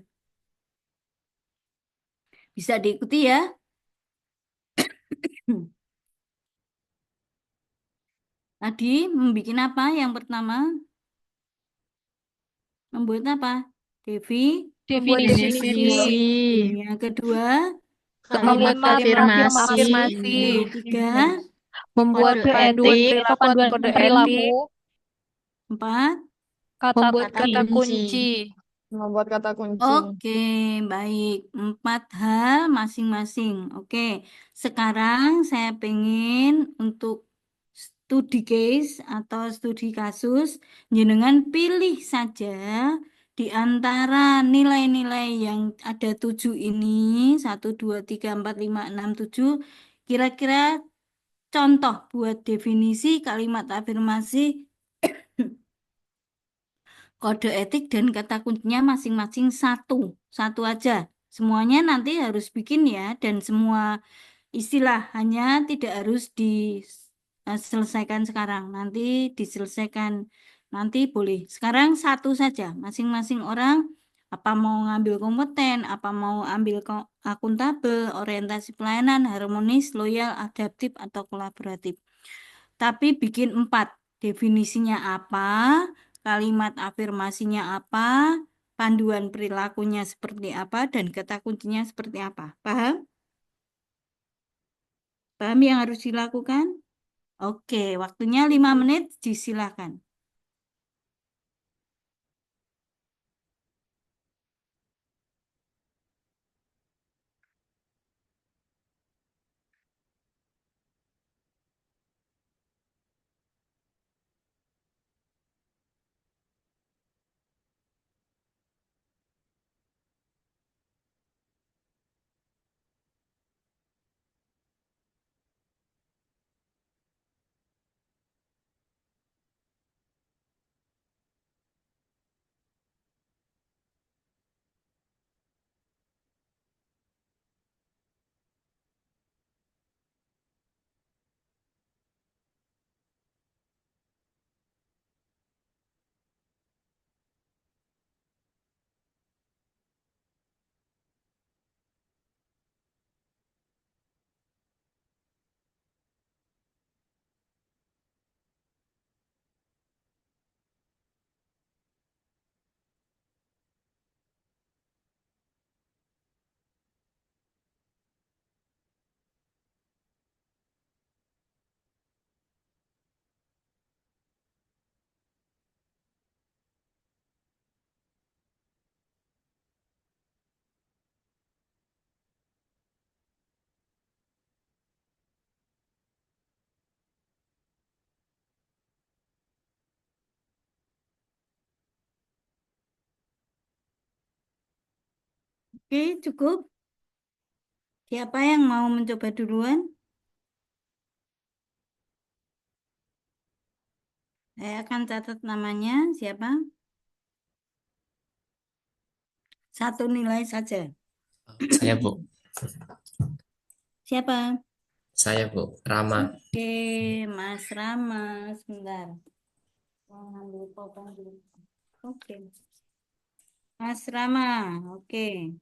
Bisa diikuti ya. Tadi membuat apa yang pertama? Membuat apa? Membuat definisi. Yang kedua, Kalimat Kalimat afirmasi. afirmasi. yang ketiga, Membuat Kode panduan etik. perilaku atau kode etik. 4. Membuat Kata kata kunci. kunci. Membuat kata kunci. Oke, baik. 4 hal masing-masing. Oke, sekarang saya pengen untuk studi case atau studi kasus, jenengan pilih saja di antara nilai-nilai yang ada 7 ini, 1, 2, 3, 4, 5, 6, 7, kira-kira contoh buat definisi kalimat afirmasi, kode etik dan kata kuncinya masing-masing satu aja. Semuanya nanti harus bikin ya, dan semua istilah hanya tidak harus diselesaikan sekarang. Nanti diselesaikan nanti boleh. Sekarang satu saja, masing-masing orang apa mau ngambil kompeten, apa mau ambil akuntabel, orientasi pelayanan, harmonis, loyal, adaptif, atau kolaboratif. Tapi bikin 4. Definisinya apa, kalimat afirmasinya apa, panduan perilakunya seperti apa, dan kata kuncinya seperti apa. Paham? Paham yang harus dilakukan? Oke, waktunya 5 menit, disilakan. Oke, cukup. Siapa yang mau mencoba duluan? Saya akan catat namanya. Siapa? Satu nilai saja. Saya, Bu. Siapa? Saya, Bu. Rama. Oke, Mas Rama. Sebentar. Mau ambil pulpen dulu. Oke. Mas Rama. Oke.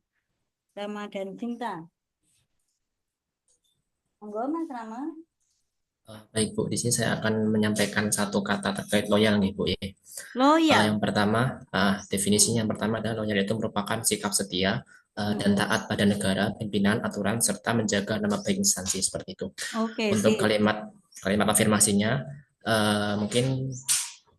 Rama dan Cinta. Monggo, Mas Rama. Baik, Bu. Di sini saya akan menyampaikan satu kata terkait loyal nih, Bu. Loyal. Yang pertama, definisinya yang pertama adalah loyal itu merupakan sikap setia dan taat pada negara, pimpinan, aturan, serta menjaga nama baik instansi seperti itu. Oke, Untuk sip. kalimat afirmasinya, mungkin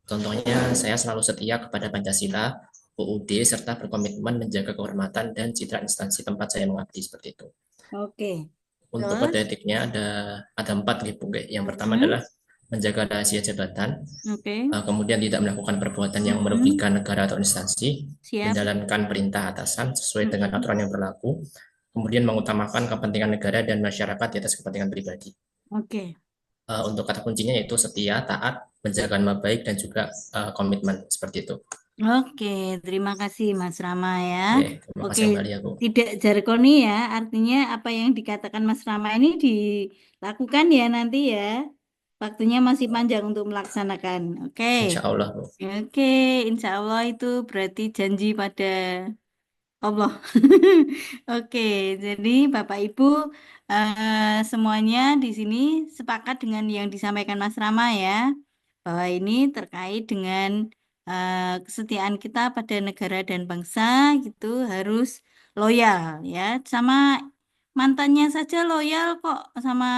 contohnya saya selalu setia kepada Pancasila, UUD, serta berkomitmen menjaga kehormatan dan citra instansi tempat saya mengabdi seperti itu. Oke. Untuk Terus? kode etiknya ada 4 gitu, Bu. Yang pertama adalah menjaga rahasia jabatan, Oke. kemudian tidak melakukan perbuatan yang merugikan negara atau instansi, Siap. menjalankan perintah atasan sesuai dengan aturan yang berlaku, kemudian mengutamakan kepentingan negara dan masyarakat di atas kepentingan pribadi. Oke. Untuk kata kuncinya yaitu setia, taat, menjaga nama baik, dan juga komitmen seperti itu. Oke, terima kasih Mas Rama ya. Terima Oke, kasih kembali ya, Bu. tidak jargoni ya, artinya apa yang dikatakan Mas Rama ini dilakukan ya nanti ya. Waktunya masih panjang untuk melaksanakan. Oke. Insya Allah, Bu. Oke, insya Allah itu berarti janji pada Allah. Oke, jadi Bapak Ibu semuanya di sini sepakat dengan yang disampaikan Mas Rama ya, bahwa ini terkait dengan kesetiaan kita pada negara dan bangsa gitu harus loyal ya, sama mantannya saja loyal kok, sama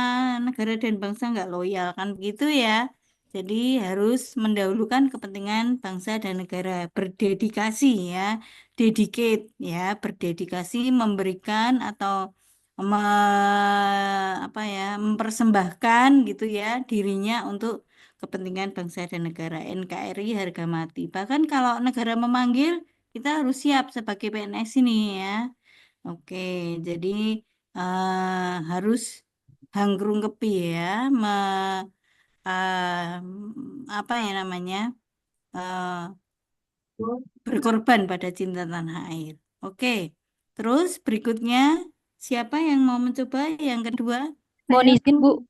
negara dan bangsa nggak loyal kan begitu ya. Jadi harus mendahulukan kepentingan bangsa dan negara, berdedikasi ya, dedicate ya, berdedikasi memberikan atau apa ya, mempersembahkan gitu ya dirinya untuk kepentingan bangsa dan negara. NKRI harga mati. Bahkan kalau negara memanggil, kita harus siap sebagai PNS ini ya. Oke, jadi harus hanggrung kepi ya, apa ya namanya, berkorban pada cinta tanah air. Oke, terus berikutnya siapa yang mau mencoba yang kedua? Mohon izin, Bu.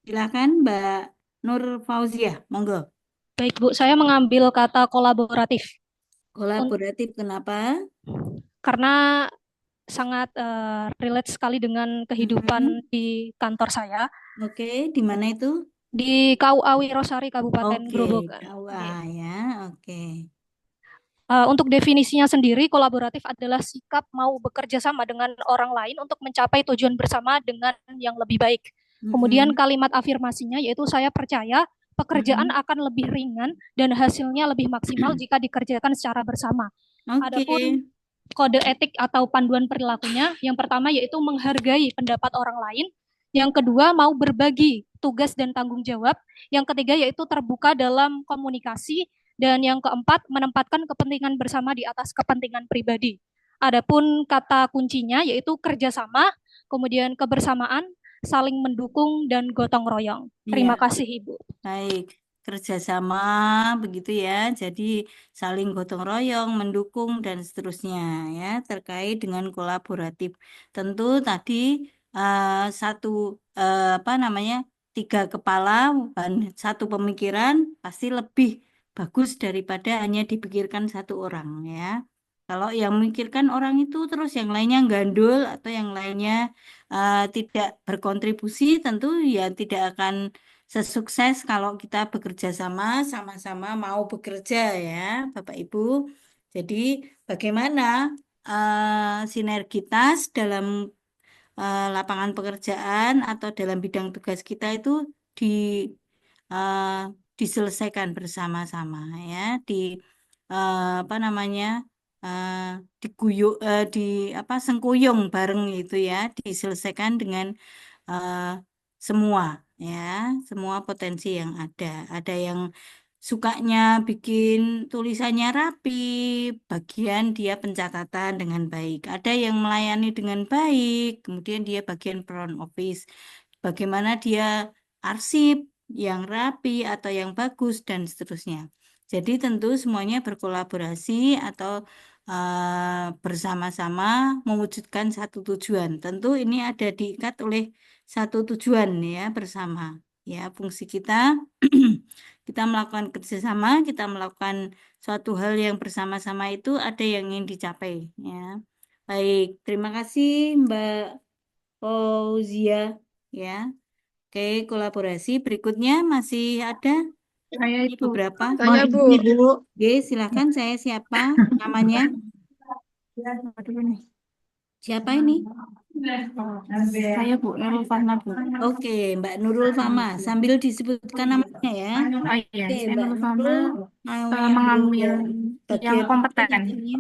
Silakan Mbak Nur Fauzia, monggo. Baik, Bu. Saya mengambil kata kolaboratif. Kolaboratif kenapa? Karena sangat relate sekali dengan kehidupan di kantor saya. Oke, di mana itu? Di KUA Wirosari, Kabupaten Oke, Grobogan. KUA ya, oke. Untuk definisinya sendiri, kolaboratif adalah sikap mau bekerja sama dengan orang lain untuk mencapai tujuan bersama dengan yang lebih baik. Kemudian kalimat afirmasinya yaitu saya percaya pekerjaan akan lebih ringan dan hasilnya lebih maksimal jika dikerjakan secara bersama. Adapun kode etik atau panduan perilakunya, yang pertama yaitu menghargai pendapat orang lain, yang kedua mau berbagi tugas dan tanggung jawab, yang ketiga yaitu terbuka dalam komunikasi, dan yang keempat menempatkan kepentingan bersama di atas kepentingan pribadi. Adapun kata kuncinya yaitu kerjasama, kemudian kebersamaan, saling mendukung, dan gotong royong. Terima kasih, Ibu. Baik, kerjasama begitu ya, jadi saling gotong royong, mendukung dan seterusnya ya, terkait dengan kolaboratif. Tentu tadi satu apa namanya, 3 kepala dan satu pemikiran pasti lebih bagus daripada hanya dipikirkan satu orang ya. Kalau yang memikirkan orang itu terus yang lainnya gandul atau yang lainnya tidak berkontribusi, tentu ya tidak akan sesukses kalau kita bekerja sama-sama mau bekerja ya, Bapak Ibu. Jadi bagaimana sinergitas dalam lapangan pekerjaan atau dalam bidang tugas kita itu di eh, diselesaikan bersama-sama ya, di apa namanya, diguyuk, di apa, sengkuyung bareng itu ya, diselesaikan dengan eh, semua ya, semua potensi yang ada. Ada yang sukanya bikin tulisannya rapi, bagian dia pencatatan dengan baik. Ada yang melayani dengan baik, kemudian dia bagian front office. Bagaimana dia arsip yang rapi atau yang bagus dan seterusnya. Jadi tentu semuanya berkolaborasi atau bersama-sama mewujudkan satu tujuan. Tentu ini ada diikat oleh satu tujuan ya bersama. Ya, fungsi kita kita melakukan kerjasama, kita melakukan suatu hal yang bersama-sama itu ada yang ingin dicapai ya. Baik, terima kasih Mbak Fauzia ya. Oke, kolaborasi berikutnya masih ada Saya ini Ibu. beberapa. Saya Bu. Oke, silakan saya siapa namanya? Aduh, ini. Siapa ini? Saya Bu Nurul Fahna Bu. Oke, Mbak Nurul Fama. Sambil disebutkan namanya ya. Oh iya, Oke, saya Mbak Nurul Fahna Nurul mau yang mengambil yang bagian kompeten. ini?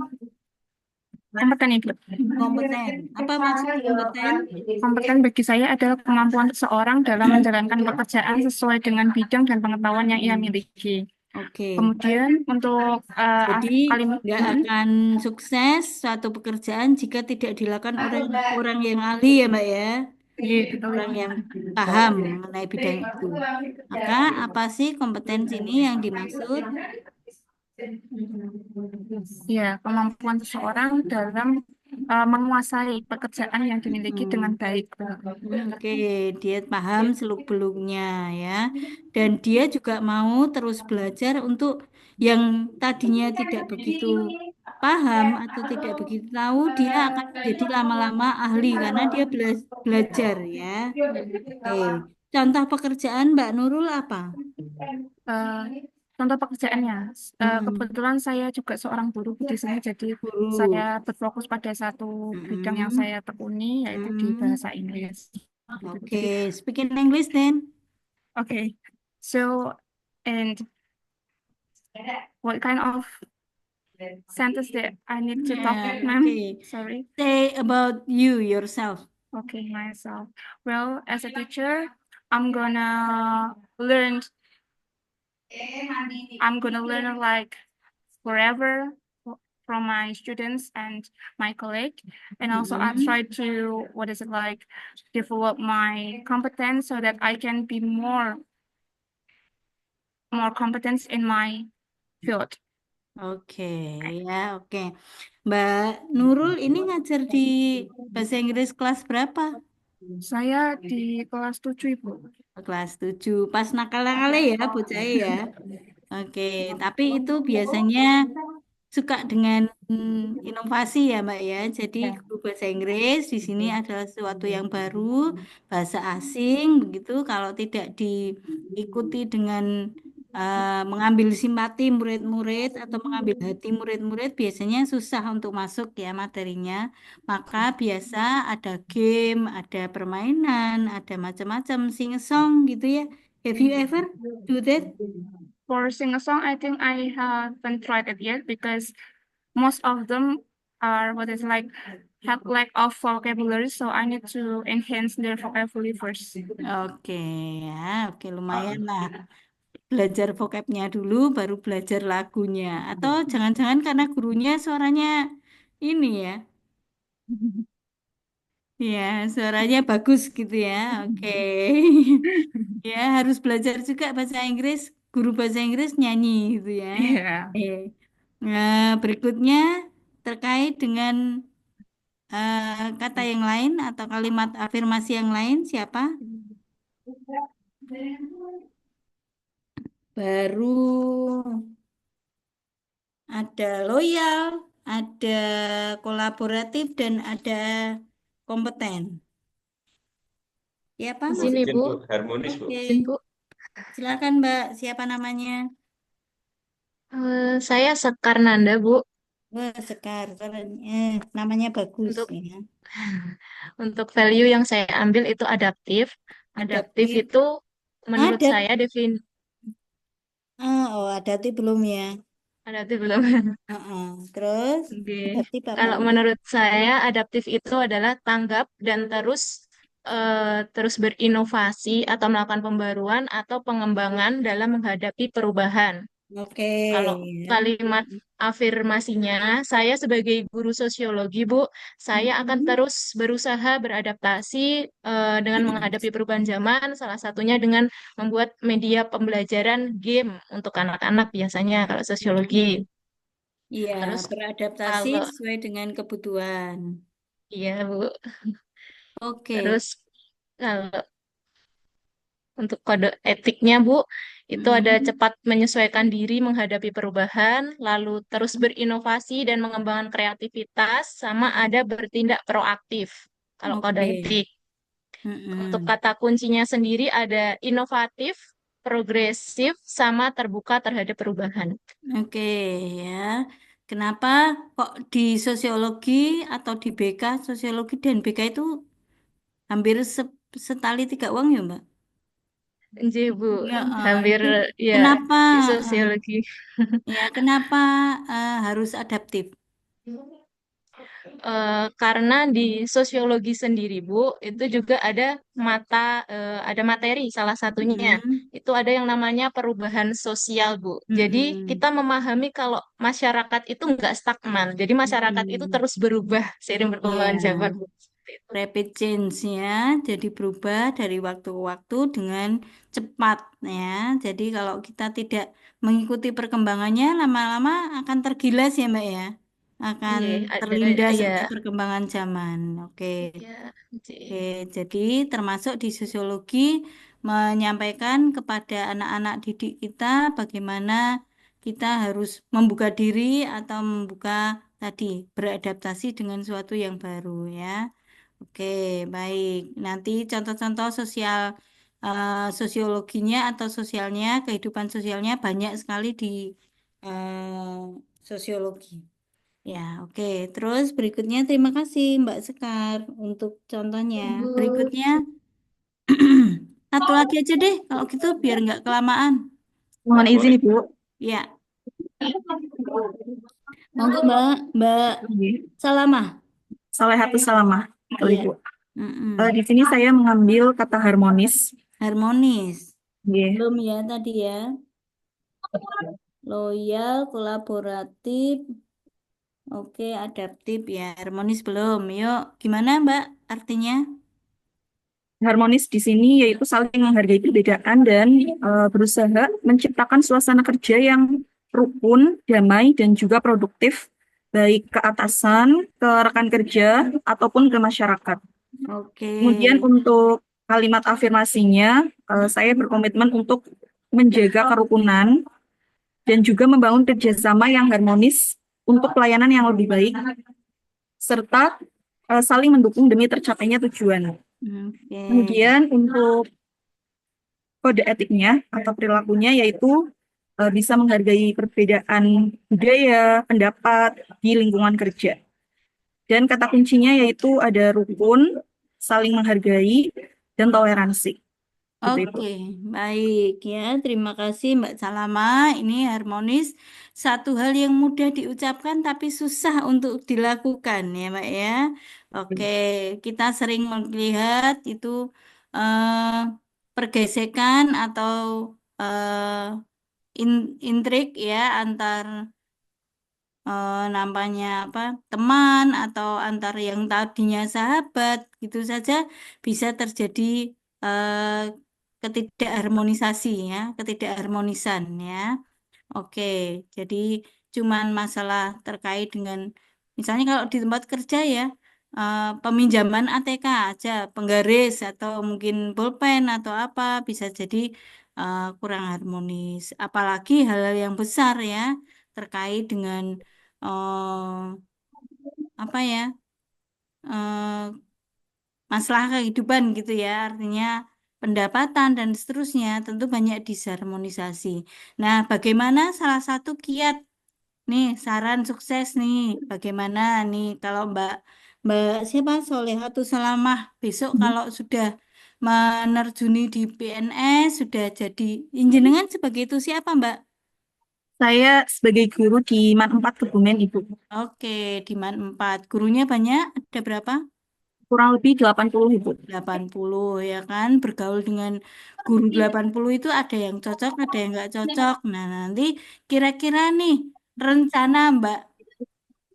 Kompeten Ibu. Kompeten. Apa maksud kompeten? Kompeten bagi saya adalah kemampuan seseorang dalam menjalankan pekerjaan sesuai dengan bidang dan pengetahuan yang ia miliki. Oke. Kemudian untuk Jadi nggak akan sukses suatu pekerjaan jika tidak dilakukan oleh orang yang ahli ya Mbak ya. Orang yang paham mengenai bidang itu. Maka apa sih kompetensi ini yang dimaksud? Ya, kemampuan seseorang dalam menguasai pekerjaan yang dimiliki dengan baik. Oke, dia paham seluk-beluknya ya. Dan dia juga mau terus belajar untuk yang tadinya tidak begitu paham atau tidak begitu tahu, dia akan jadi lama-lama ahli karena dia belajar ya. Oke, contoh pekerjaan Mbak Nurul apa? Contoh pekerjaannya, kebetulan saya juga seorang guru di sini, jadi saya berfokus pada satu bidang yang saya tekuni, yaitu di bahasa Inggris. Okay, speak in English then. Okay, so and what kind of sentence that I need to talk, ma'am? Okay. Sorry. Say about you yourself. Okay, myself. Well, as a teacher, I'm gonna learn like forever from my students and my colleague, and also I try to develop my competence so that I can be more competence in my field. Oke, ya, oke. Mbak Nurul ini ngajar di bahasa Inggris kelas berapa? Saya di kelas 7, Ibu. Kelas 7. Pas nakal-nakal ya, bocah ya. Oke, tapi itu biasanya suka dengan inovasi ya, Mbak ya. Jadi guru bahasa Inggris di sini adalah sesuatu yang baru, bahasa asing begitu. Kalau tidak diikuti dengan mengambil simpati murid-murid atau mengambil hati murid-murid, biasanya susah untuk masuk ya materinya. Maka biasa ada game, ada permainan, ada macam-macam sing-song gitu ya. Have you ever do that? For sing a song, I think I haven't tried it yet because most of them are have lack of vocabulary, so I need to enhance their vocabulary first. Oke ya, oke lumayan lah. Belajar vocabnya dulu, baru belajar lagunya. Atau jangan-jangan karena gurunya suaranya ini ya, ya suaranya bagus gitu ya. Oke, ya harus belajar juga bahasa Inggris. Guru bahasa Inggris nyanyi gitu ya. Oke. Nah, berikutnya terkait dengan kata yang lain atau kalimat afirmasi yang lain, siapa? Baru ada loyal, ada kolaboratif, dan ada kompeten. Ya, Pak? Di sini, Bu. Harmonis, Bu. Oke. Bu. Silakan, Mbak. Siapa namanya? Saya Sekarnanda, Bu. Wah, Sekar. Namanya bagus ya. Untuk value yang saya ambil itu adaptif. Adaptif itu menurut saya Oh, adaptif belum ya? Adaptif belum. Terus, adaptif apa? Kalau menurut saya adaptif itu adalah tanggap dan terus berinovasi atau melakukan pembaruan atau pengembangan dalam menghadapi perubahan. Oke, Kalau ya. kalimat afirmasinya, saya sebagai guru sosiologi, Bu, saya akan terus berusaha beradaptasi dengan menghadapi perubahan zaman, salah satunya dengan membuat media pembelajaran game untuk anak-anak biasanya kalau sosiologi. Iya, Terus beradaptasi kalau sesuai dengan kebutuhan. iya, Bu. Oke. Terus kalau untuk kode etiknya, Bu, itu ada Mm-mm. cepat menyesuaikan diri menghadapi perubahan, lalu terus berinovasi dan mengembangkan kreativitas, sama ada bertindak proaktif. Kalau kode Oke. etik. Untuk Mm-mm. kata kuncinya sendiri ada inovatif, progresif, sama terbuka terhadap perubahan. Oke, ya. Kenapa kok di sosiologi atau di BK, sosiologi dan BK itu hampir setali tiga uang ya, Mbak? Nji, Bu, Ya, hampir itu ya kenapa? di eh, sosiologi. ya, kenapa harus adaptif? Karena di sosiologi sendiri, Bu, itu juga ada ada materi salah satunya. Mm-mm. Itu ada yang namanya perubahan sosial, Bu. Jadi Mm-mm. kita memahami kalau masyarakat itu nggak stagnan. Jadi masyarakat itu Mm-mm. terus berubah seiring perkembangan zaman, Iya. Bu. Seperti itu. Rapid change ya, jadi berubah dari waktu ke waktu dengan cepat ya. Jadi kalau kita tidak mengikuti perkembangannya, lama-lama akan tergilas ya Mbak ya, akan Iya, terlindas ya, oleh perkembangan zaman. Oke. ya, Oke, jadi termasuk di sosiologi menyampaikan kepada anak-anak didik kita bagaimana kita harus membuka diri atau membuka tadi beradaptasi dengan sesuatu yang baru ya. Oke, baik. Nanti contoh-contoh sosiologinya atau sosialnya, kehidupan sosialnya banyak sekali di sosiologi. Ya, oke. Terus berikutnya terima kasih Mbak Sekar untuk contohnya. Bu. Berikutnya satu lagi aja deh kalau gitu biar nggak kelamaan. Mohon izin Ibu. Ya, monggo Mbak, Mbak Salamah. Salehatus salamah. Betul, Iya. Ibu. Mm-mm. Di sini saya mengambil kata harmonis. Harmonis. Nggih. Belum ya tadi ya. Loyal, kolaboratif, oke, adaptif ya. Harmonis belum. Yuk, gimana Mbak artinya? Harmonis di sini yaitu saling menghargai perbedaan dan berusaha menciptakan suasana kerja yang rukun, damai, dan juga produktif, baik ke atasan, ke rekan kerja, ataupun ke masyarakat. Oke. Kemudian untuk kalimat afirmasinya, saya berkomitmen untuk menjaga kerukunan dan juga membangun kerjasama yang harmonis untuk pelayanan yang lebih baik, serta saling mendukung demi tercapainya tujuan. Oke. Kemudian untuk kode etiknya atau perilakunya yaitu bisa menghargai perbedaan budaya, pendapat di lingkungan kerja. Dan kata kuncinya yaitu ada rukun, saling menghargai, dan toleransi. Gitu, Ibu. Oke, baik ya. Terima kasih Mbak Salama. Ini harmonis. Satu hal yang mudah diucapkan tapi susah untuk dilakukan ya Mbak ya. Oke, kita sering melihat itu eh, pergesekan atau intrik ya antar nampaknya apa teman atau antar yang tadinya sahabat gitu saja bisa terjadi eh, ketidakharmonisasi ya, ketidakharmonisan ya. Oke, jadi cuman masalah terkait dengan misalnya kalau di tempat kerja ya peminjaman ATK aja, penggaris atau mungkin pulpen atau apa bisa jadi kurang harmonis. Apalagi hal-hal yang besar ya terkait dengan apa ya masalah kehidupan gitu ya, artinya pendapatan dan seterusnya tentu banyak disharmonisasi. Nah, bagaimana salah satu kiat nih saran sukses nih, bagaimana nih kalau Mbak siapa Solehatus Salamah besok kalau sudah menerjuni di PNS sudah jadi jenengan sebagai itu siapa Mbak? Saya sebagai guru di MAN 4 Kebumen, Ibu. Oke, di MAN 4. Gurunya banyak? Ada berapa? kurang lebih 80 Ibu. 80 ya kan, bergaul dengan guru 80 itu ada yang cocok, ada yang nggak cocok. Nah, nanti kira-kira nih rencana Mbak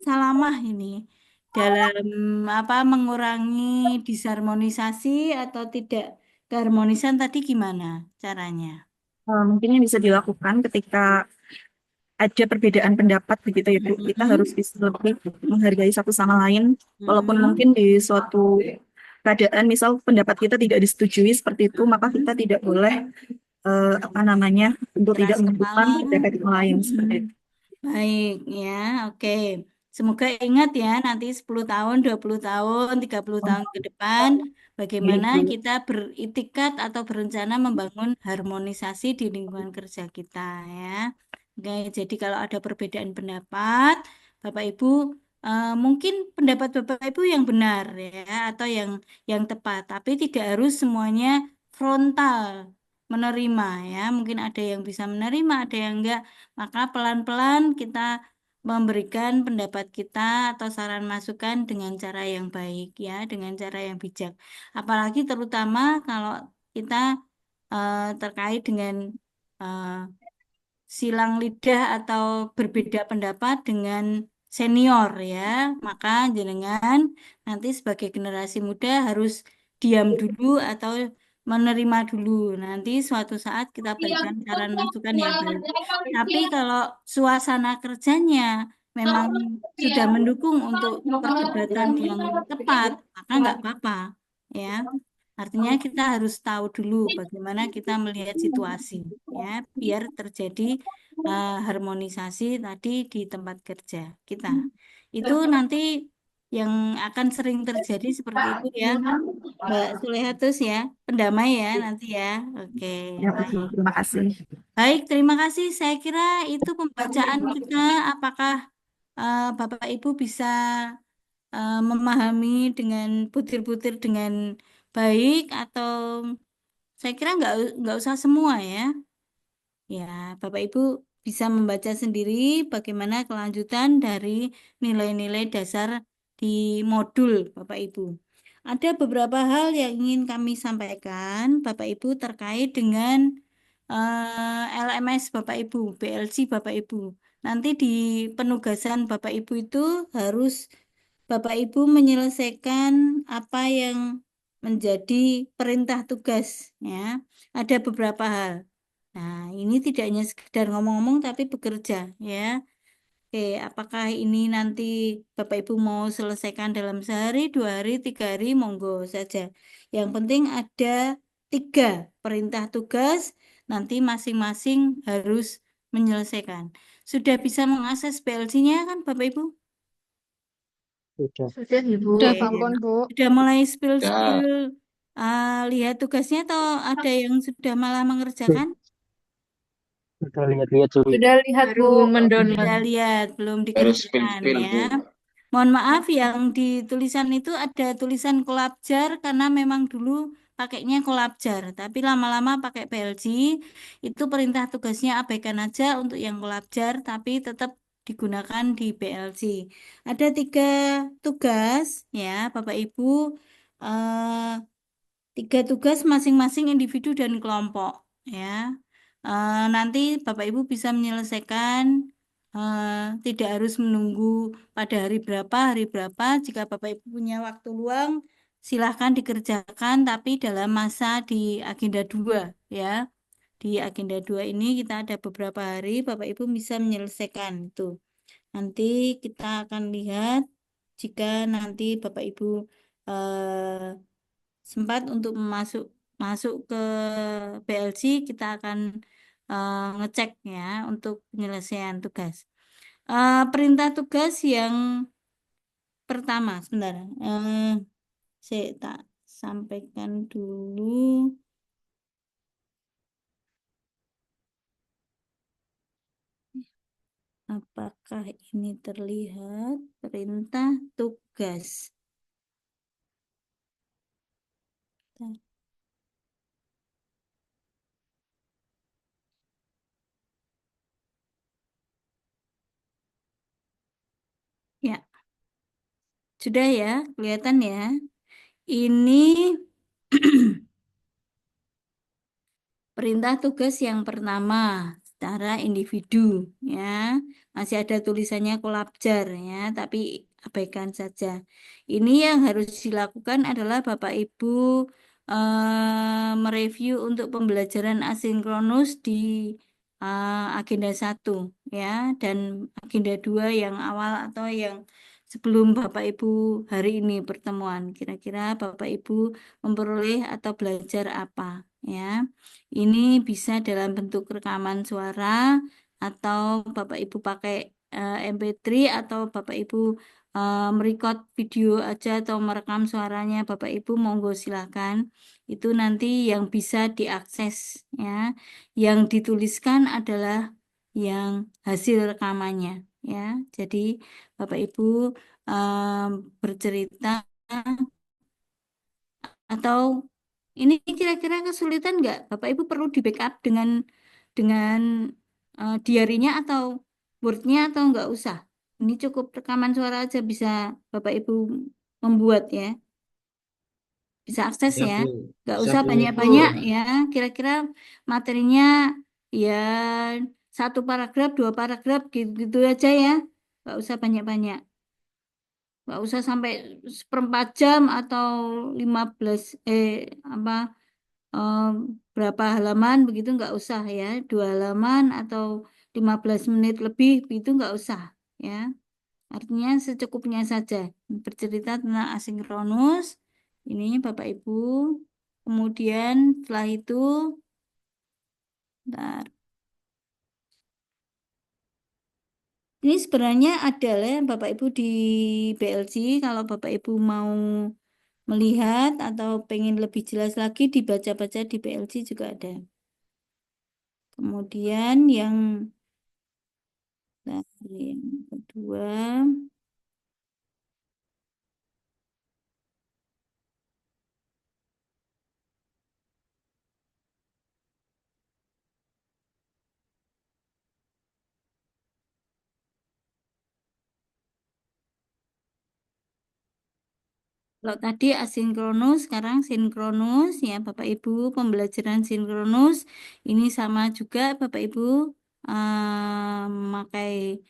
Salamah ini dalam apa mengurangi disharmonisasi atau tidak keharmonisan tadi gimana caranya? Mungkin yang bisa dilakukan ketika ada perbedaan pendapat begitu ya Bu, kita harus bisa lebih menghargai satu sama lain, walaupun mungkin di suatu keadaan misal pendapat kita tidak disetujui seperti itu, maka kita tidak boleh apa namanya untuk tidak Keras menentukan kepala. pendapat yang lain seperti itu. Baik ya, oke. Semoga ingat ya nanti 10 tahun, 20 tahun, 30 tahun ke depan bagaimana Ibu. kita beritikat atau berencana membangun harmonisasi di lingkungan kerja kita ya. Oke, jadi kalau ada perbedaan pendapat, Bapak Ibu mungkin pendapat Bapak Ibu yang benar ya atau yang tepat, tapi tidak harus semuanya frontal menerima ya. Mungkin ada yang bisa menerima, ada yang enggak. Maka pelan-pelan kita memberikan pendapat kita atau saran masukan dengan cara yang baik ya, dengan cara yang bijak. Apalagi terutama kalau kita terkait dengan eh, silang lidah atau berbeda pendapat dengan senior ya, maka jenengan nanti sebagai generasi muda harus diam dulu atau menerima dulu. Nanti suatu saat kita berikan saran masukan yang baik. Tapi kalau suasana kerjanya memang sudah mendukung untuk perdebatan yang tepat, maka nggak apa-apa ya. Artinya kita harus tahu dulu bagaimana kita melihat situasi ya, biar terjadi harmonisasi tadi di tempat kerja kita. Itu nanti yang akan sering terjadi seperti itu ya, Mbak Sulehatus ya, pendamai ya nanti ya. Oke, Ya, baik. betul. Terima kasih. Baik, terima kasih. Saya kira itu pembacaan kita. Apakah Bapak Ibu bisa memahami dengan butir-butir dengan baik atau saya kira nggak usah semua ya. Ya, Bapak Ibu bisa membaca sendiri bagaimana kelanjutan dari nilai-nilai dasar di modul Bapak Ibu. Ada beberapa hal yang ingin kami sampaikan Bapak Ibu terkait dengan LMS Bapak Ibu, BLC Bapak Ibu. Nanti di penugasan Bapak Ibu itu harus Bapak Ibu menyelesaikan apa yang menjadi perintah tugas ya. Ada beberapa hal. Nah, ini tidak hanya sekedar ngomong-ngomong tapi bekerja ya. Oke, apakah ini nanti Bapak Ibu mau selesaikan dalam sehari, 2 hari, 3 hari, monggo saja. Yang penting ada 3 perintah tugas, nanti masing-masing harus menyelesaikan. Sudah bisa mengakses PLC-nya kan Bapak Ibu? Sudah, Ibu. Udah, Oke. Bang Bu. Sudah mulai spill-spill lihat tugasnya atau ada yang sudah malah mengerjakan? Sudah lihat-lihat dulu. Sudah lihat, Baru Bu. mendownload. Sudah lihat, belum Baru dikerjakan spill-spill, ya. Bu. Mohon maaf yang di tulisan itu ada tulisan kolabjar karena memang dulu pakainya kolabjar, tapi lama-lama pakai PLG. Itu perintah tugasnya abaikan aja untuk yang kolabjar, tapi tetap digunakan di PLC. Ada 3 tugas ya, Bapak Ibu. Eh, 3 tugas masing-masing individu dan kelompok ya. Nanti Bapak Ibu bisa menyelesaikan tidak harus menunggu pada hari berapa. Jika Bapak Ibu punya waktu luang, silahkan dikerjakan tapi dalam masa di agenda 2 ya. Di agenda 2 ini kita ada beberapa hari Bapak Ibu bisa menyelesaikan itu. Nanti kita akan lihat jika nanti Bapak Ibu sempat untuk masuk ke PLC, kita akan ngecek ya untuk penyelesaian tugas. Perintah tugas yang pertama, sebentar. Saya tak sampaikan dulu. Apakah ini terlihat perintah tugas? Ya, sudah ya, kelihatan ya. Ini perintah tugas yang pertama secara individu ya. Masih ada tulisannya kolabjar ya, tapi abaikan saja. Ini yang harus dilakukan adalah Bapak Ibu mereview untuk pembelajaran asinkronus di agenda 1 ya, dan agenda 2 yang awal atau yang sebelum Bapak Ibu hari ini pertemuan. Kira-kira Bapak Ibu memperoleh atau belajar apa ya. Ini bisa dalam bentuk rekaman suara atau Bapak Ibu pakai MP3 atau Bapak Ibu merecord video aja atau merekam suaranya Bapak Ibu monggo silakan. Itu nanti yang bisa diakses ya. Yang dituliskan adalah yang hasil rekamannya ya. Jadi Bapak Ibu bercerita atau ini kira-kira kesulitan nggak? Bapak Ibu perlu di backup dengan diarinya atau Word-nya atau nggak usah? Ini cukup rekaman suara aja bisa Bapak Ibu membuat ya. Bisa akses Ya, ya. Bu. Nggak Bisa, usah Bu. banyak-banyak ya. Kira-kira materinya ya 1 paragraf, 2 paragraf gitu aja ya. Nggak usah banyak-banyak. Nggak usah sampai 1/4 jam atau 15 apa berapa halaman begitu nggak usah ya, 2 halaman atau 15 menit lebih itu nggak usah ya. Artinya secukupnya saja bercerita tentang asinkronus ini Bapak Ibu. Kemudian setelah itu bentar. Ini sebenarnya ada lah Bapak Ibu di BLG, kalau Bapak Ibu mau melihat atau pengen lebih jelas lagi dibaca-baca di BLG juga ada. Kemudian yang kedua, kalau tadi asinkronus, sekarang sinkronus ya Bapak Ibu, pembelajaran sinkronus ini sama juga Bapak Ibu memakai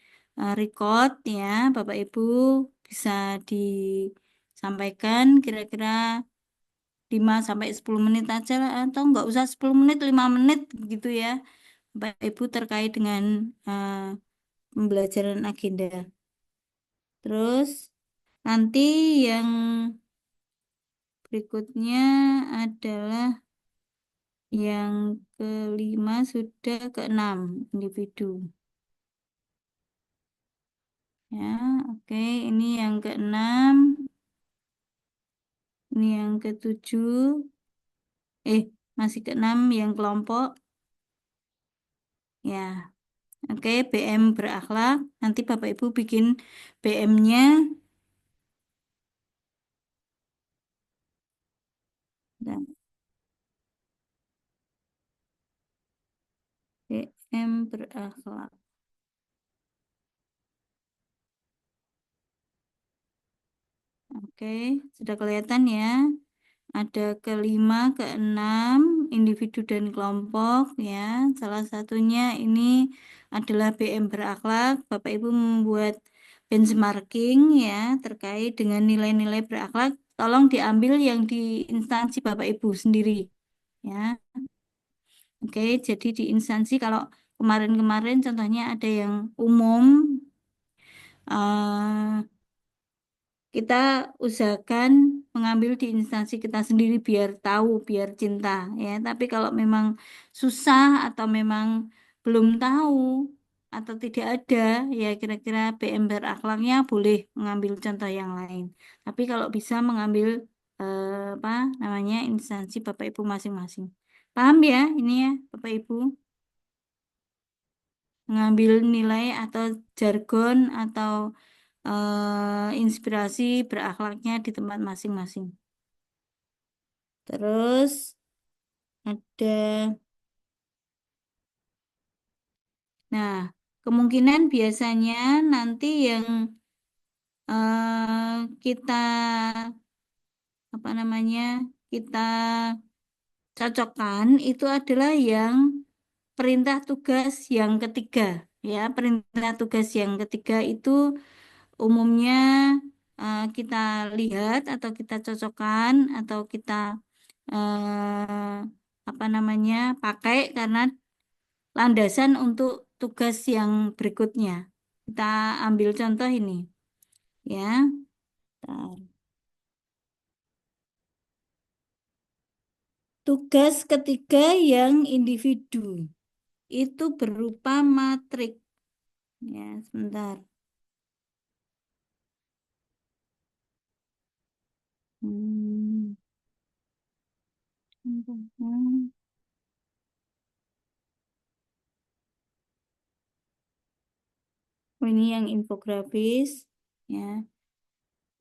record ya Bapak Ibu bisa disampaikan kira-kira 5 sampai 10 menit aja lah, atau nggak usah 10 menit, 5 menit gitu ya Bapak Ibu terkait dengan pembelajaran agenda. Terus nanti yang berikutnya adalah yang kelima sudah keenam individu. Ya, oke. Ini yang keenam. Ini yang ketujuh. Masih keenam yang kelompok. Ya, oke. BM berakhlak. Nanti Bapak Ibu bikin BM-nya. Dan BM berakhlak. Oke, sudah kelihatan ya. Ada kelima, keenam, individu dan kelompok ya. Salah satunya ini adalah BM berakhlak. Bapak Ibu membuat benchmarking ya terkait dengan nilai-nilai berakhlak. Tolong diambil yang di instansi Bapak Ibu sendiri ya. Oke, jadi di instansi kalau kemarin-kemarin contohnya ada yang umum. Kita usahakan mengambil di instansi kita sendiri biar tahu, biar cinta ya. Tapi kalau memang susah atau memang belum tahu atau tidak ada, ya kira-kira BM berakhlaknya boleh mengambil contoh yang lain. Tapi kalau bisa mengambil apa namanya instansi Bapak Ibu masing-masing. Paham ya ini ya Bapak Ibu? Mengambil nilai atau jargon atau inspirasi berakhlaknya di tempat masing-masing. Terus ada, nah kemungkinan biasanya nanti yang kita apa namanya kita cocokkan itu adalah yang perintah tugas yang ketiga. Ya, perintah tugas yang ketiga itu umumnya kita lihat atau kita cocokkan atau kita apa namanya pakai karena landasan untuk tugas yang berikutnya. Kita ambil contoh ini, ya. Bentar. Tugas ketiga yang individu itu berupa matrik. Ya, sebentar. Hmm. Ini yang infografis, ya.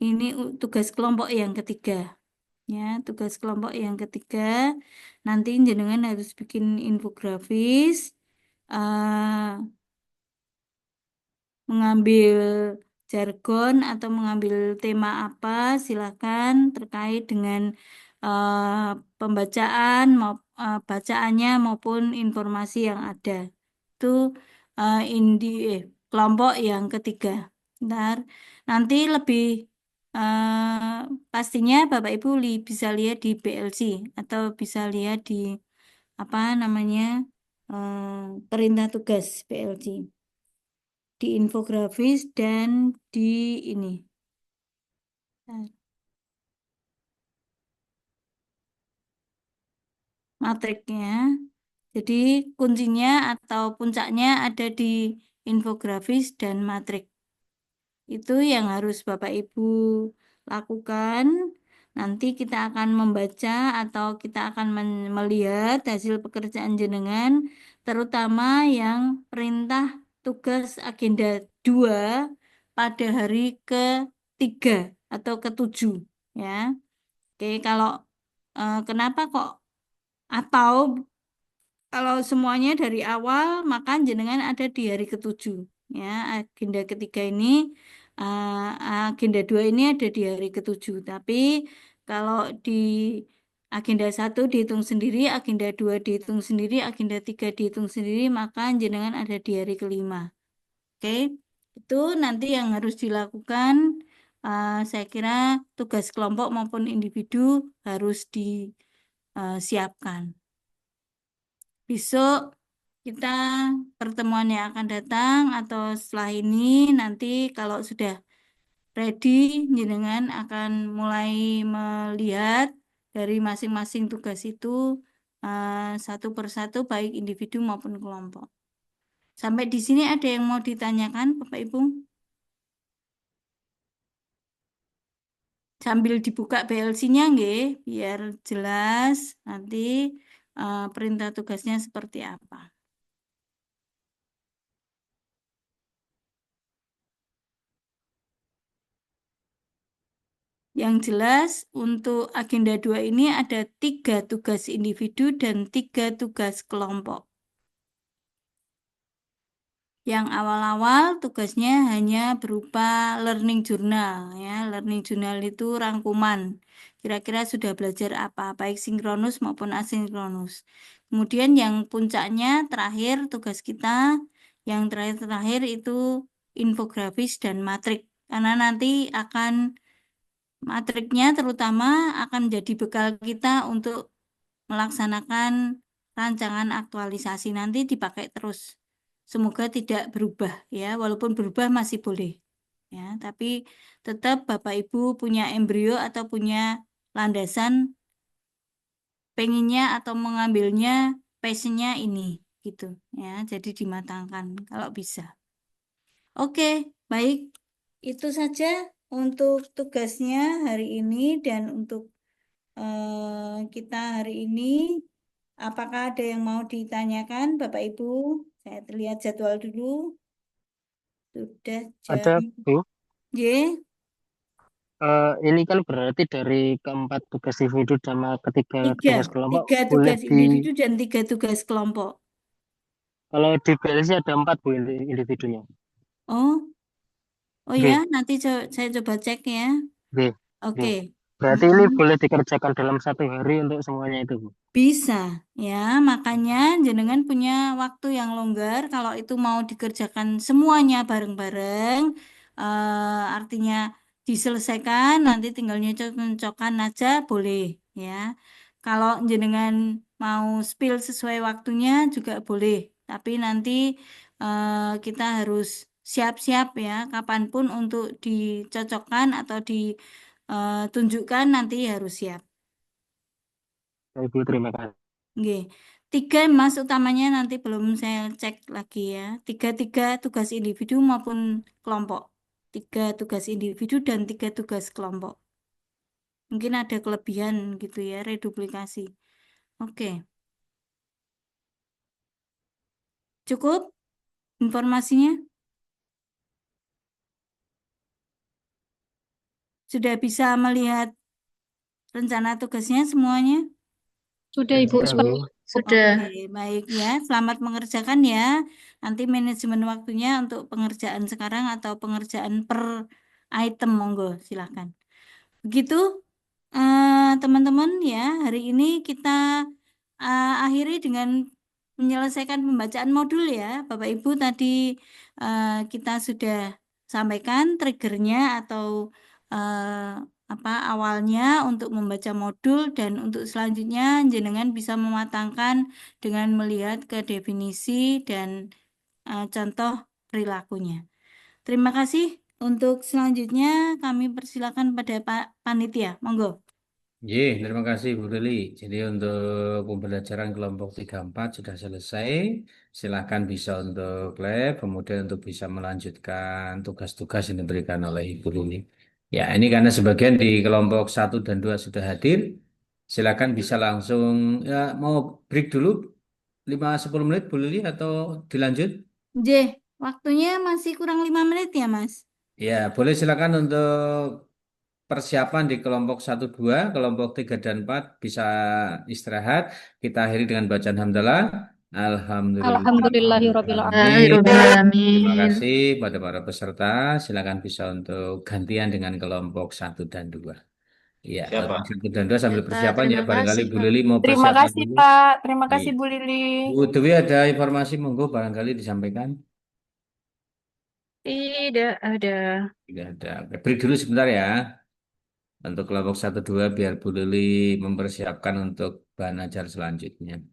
Ini tugas kelompok yang ketiga, ya. Tugas kelompok yang ketiga, nanti jenengan harus bikin infografis, mengambil jargon atau mengambil tema apa, silakan terkait dengan pembacaan, bacaannya maupun informasi yang ada. Itu kelompok yang ketiga. Bentar. Nanti lebih pastinya Bapak Ibu bisa lihat di BLC atau bisa lihat di apa namanya perintah tugas BLC di infografis dan di ini. Matriknya. Jadi kuncinya atau puncaknya ada di infografis dan matrik. Itu yang harus Bapak Ibu lakukan. Nanti kita akan membaca atau kita akan melihat hasil pekerjaan jenengan, terutama yang perintah tugas agenda 2 pada hari ke-3 atau ke-7, ya. Oke, kalau kenapa kok atau kalau semuanya dari awal, maka jenengan ada di hari ke-7. Ya, agenda ketiga ini, agenda 2 ini ada di hari ke-7. Tapi kalau di agenda 1 dihitung sendiri, agenda 2 dihitung sendiri, agenda 3 dihitung sendiri, maka jenengan ada di hari ke-5. Oke, itu nanti yang harus dilakukan. Saya kira tugas kelompok maupun individu harus disiapkan. Besok kita pertemuan yang akan datang atau setelah ini nanti kalau sudah ready, jenengan akan mulai melihat dari masing-masing tugas itu satu persatu baik individu maupun kelompok. Sampai di sini ada yang mau ditanyakan, Bapak Ibu? Sambil dibuka BLC-nya nggih, biar jelas nanti perintah tugasnya seperti apa. Yang jelas untuk agenda 2 ini ada 3 tugas individu dan 3 tugas kelompok. Yang awal-awal tugasnya hanya berupa learning journal, ya. Learning journal itu rangkuman. Kira-kira sudah belajar apa, baik sinkronus maupun asinkronus. Kemudian yang puncaknya terakhir tugas kita, yang terakhir itu infografis dan matrik. Karena nanti akan matriknya terutama akan menjadi bekal kita untuk melaksanakan rancangan aktualisasi nanti dipakai terus. Semoga tidak berubah ya, walaupun berubah masih boleh. Ya, tapi tetap Bapak Ibu punya embrio atau punya landasan pengennya atau mengambilnya passionnya ini gitu ya. Jadi dimatangkan kalau bisa. Oke, baik. Itu saja untuk tugasnya hari ini dan untuk kita hari ini. Apakah ada yang mau ditanyakan, Bapak Ibu? Saya lihat jadwal dulu. Sudah Ada, jam. Bu. Y. Ini kan berarti dari keempat tugas individu sama ketiga tugas kelompok Tiga boleh tugas individu dan 3 tugas kelompok. kalau di BLC ada 4 Bu individunya. Oh B. ya, nanti saya coba cek ya. B. Oke. Berarti ini boleh dikerjakan dalam 1 hari untuk semuanya itu, Bu. Bisa, ya. Makanya jenengan punya waktu yang longgar. Kalau itu mau dikerjakan semuanya bareng-bareng, artinya diselesaikan, nanti tinggal nyocok-nyocokan aja boleh, ya. Kalau jenengan mau spill sesuai waktunya juga boleh. Tapi nanti kita harus siap-siap ya, kapanpun untuk dicocokkan atau ditunjukkan nanti harus siap. Ibu, terima kasih. Nggih. Tiga mas utamanya nanti belum saya cek lagi ya. Tiga tugas individu maupun kelompok. 3 tugas individu dan 3 tugas kelompok. Mungkin ada kelebihan gitu ya, reduplikasi. Oke. Cukup informasinya? Sudah bisa melihat rencana tugasnya semuanya? Sudah Ibu, Sudah, Bu. Sudah. Oke, baik ya. Selamat mengerjakan ya. Nanti manajemen waktunya untuk pengerjaan sekarang atau pengerjaan per item, monggo, silakan. Begitu, teman-teman ya. Hari ini kita akhiri dengan menyelesaikan pembacaan modul ya. Bapak Ibu tadi kita sudah sampaikan triggernya atau apa awalnya untuk membaca modul dan untuk selanjutnya jenengan bisa mematangkan dengan melihat ke definisi dan contoh perilakunya. Terima kasih. Untuk selanjutnya kami persilakan pada Pak Panitia. Monggo. Terima kasih Bu Lili. Jadi untuk pembelajaran kelompok 34 sudah selesai. Silakan bisa untuk lab, kemudian untuk bisa melanjutkan tugas-tugas yang diberikan oleh Ibu Lili. Ya, ini karena sebagian di kelompok 1 dan 2 sudah hadir. Silakan bisa langsung, ya mau break dulu 5-10 menit Bu Lili atau dilanjut? J, waktunya masih kurang 5 menit ya, Mas? Ya, boleh silakan untuk persiapan di kelompok 1-2, kelompok 3 dan 4 bisa istirahat. Kita akhiri dengan bacaan hamdalah. Alhamdulillah. Alhamdulillahirabbil Alamin. Terima Amin. kasih pada para peserta. Silakan bisa untuk gantian dengan kelompok 1 dan 2. Iya, kelompok 1 dan 2 sambil Pak, persiapan ya. terima Barangkali kasih, Bu Pak. Lili mau Terima persiapan kasih dulu. Pak, terima kasih Iya. Bu Lili. Bu Dewi ada informasi monggo barangkali disampaikan. Tidak ada. Tidak ada. Oke, break dulu sebentar ya. Untuk kelompok 1-2 biar Bu Lili mempersiapkan untuk bahan ajar selanjutnya.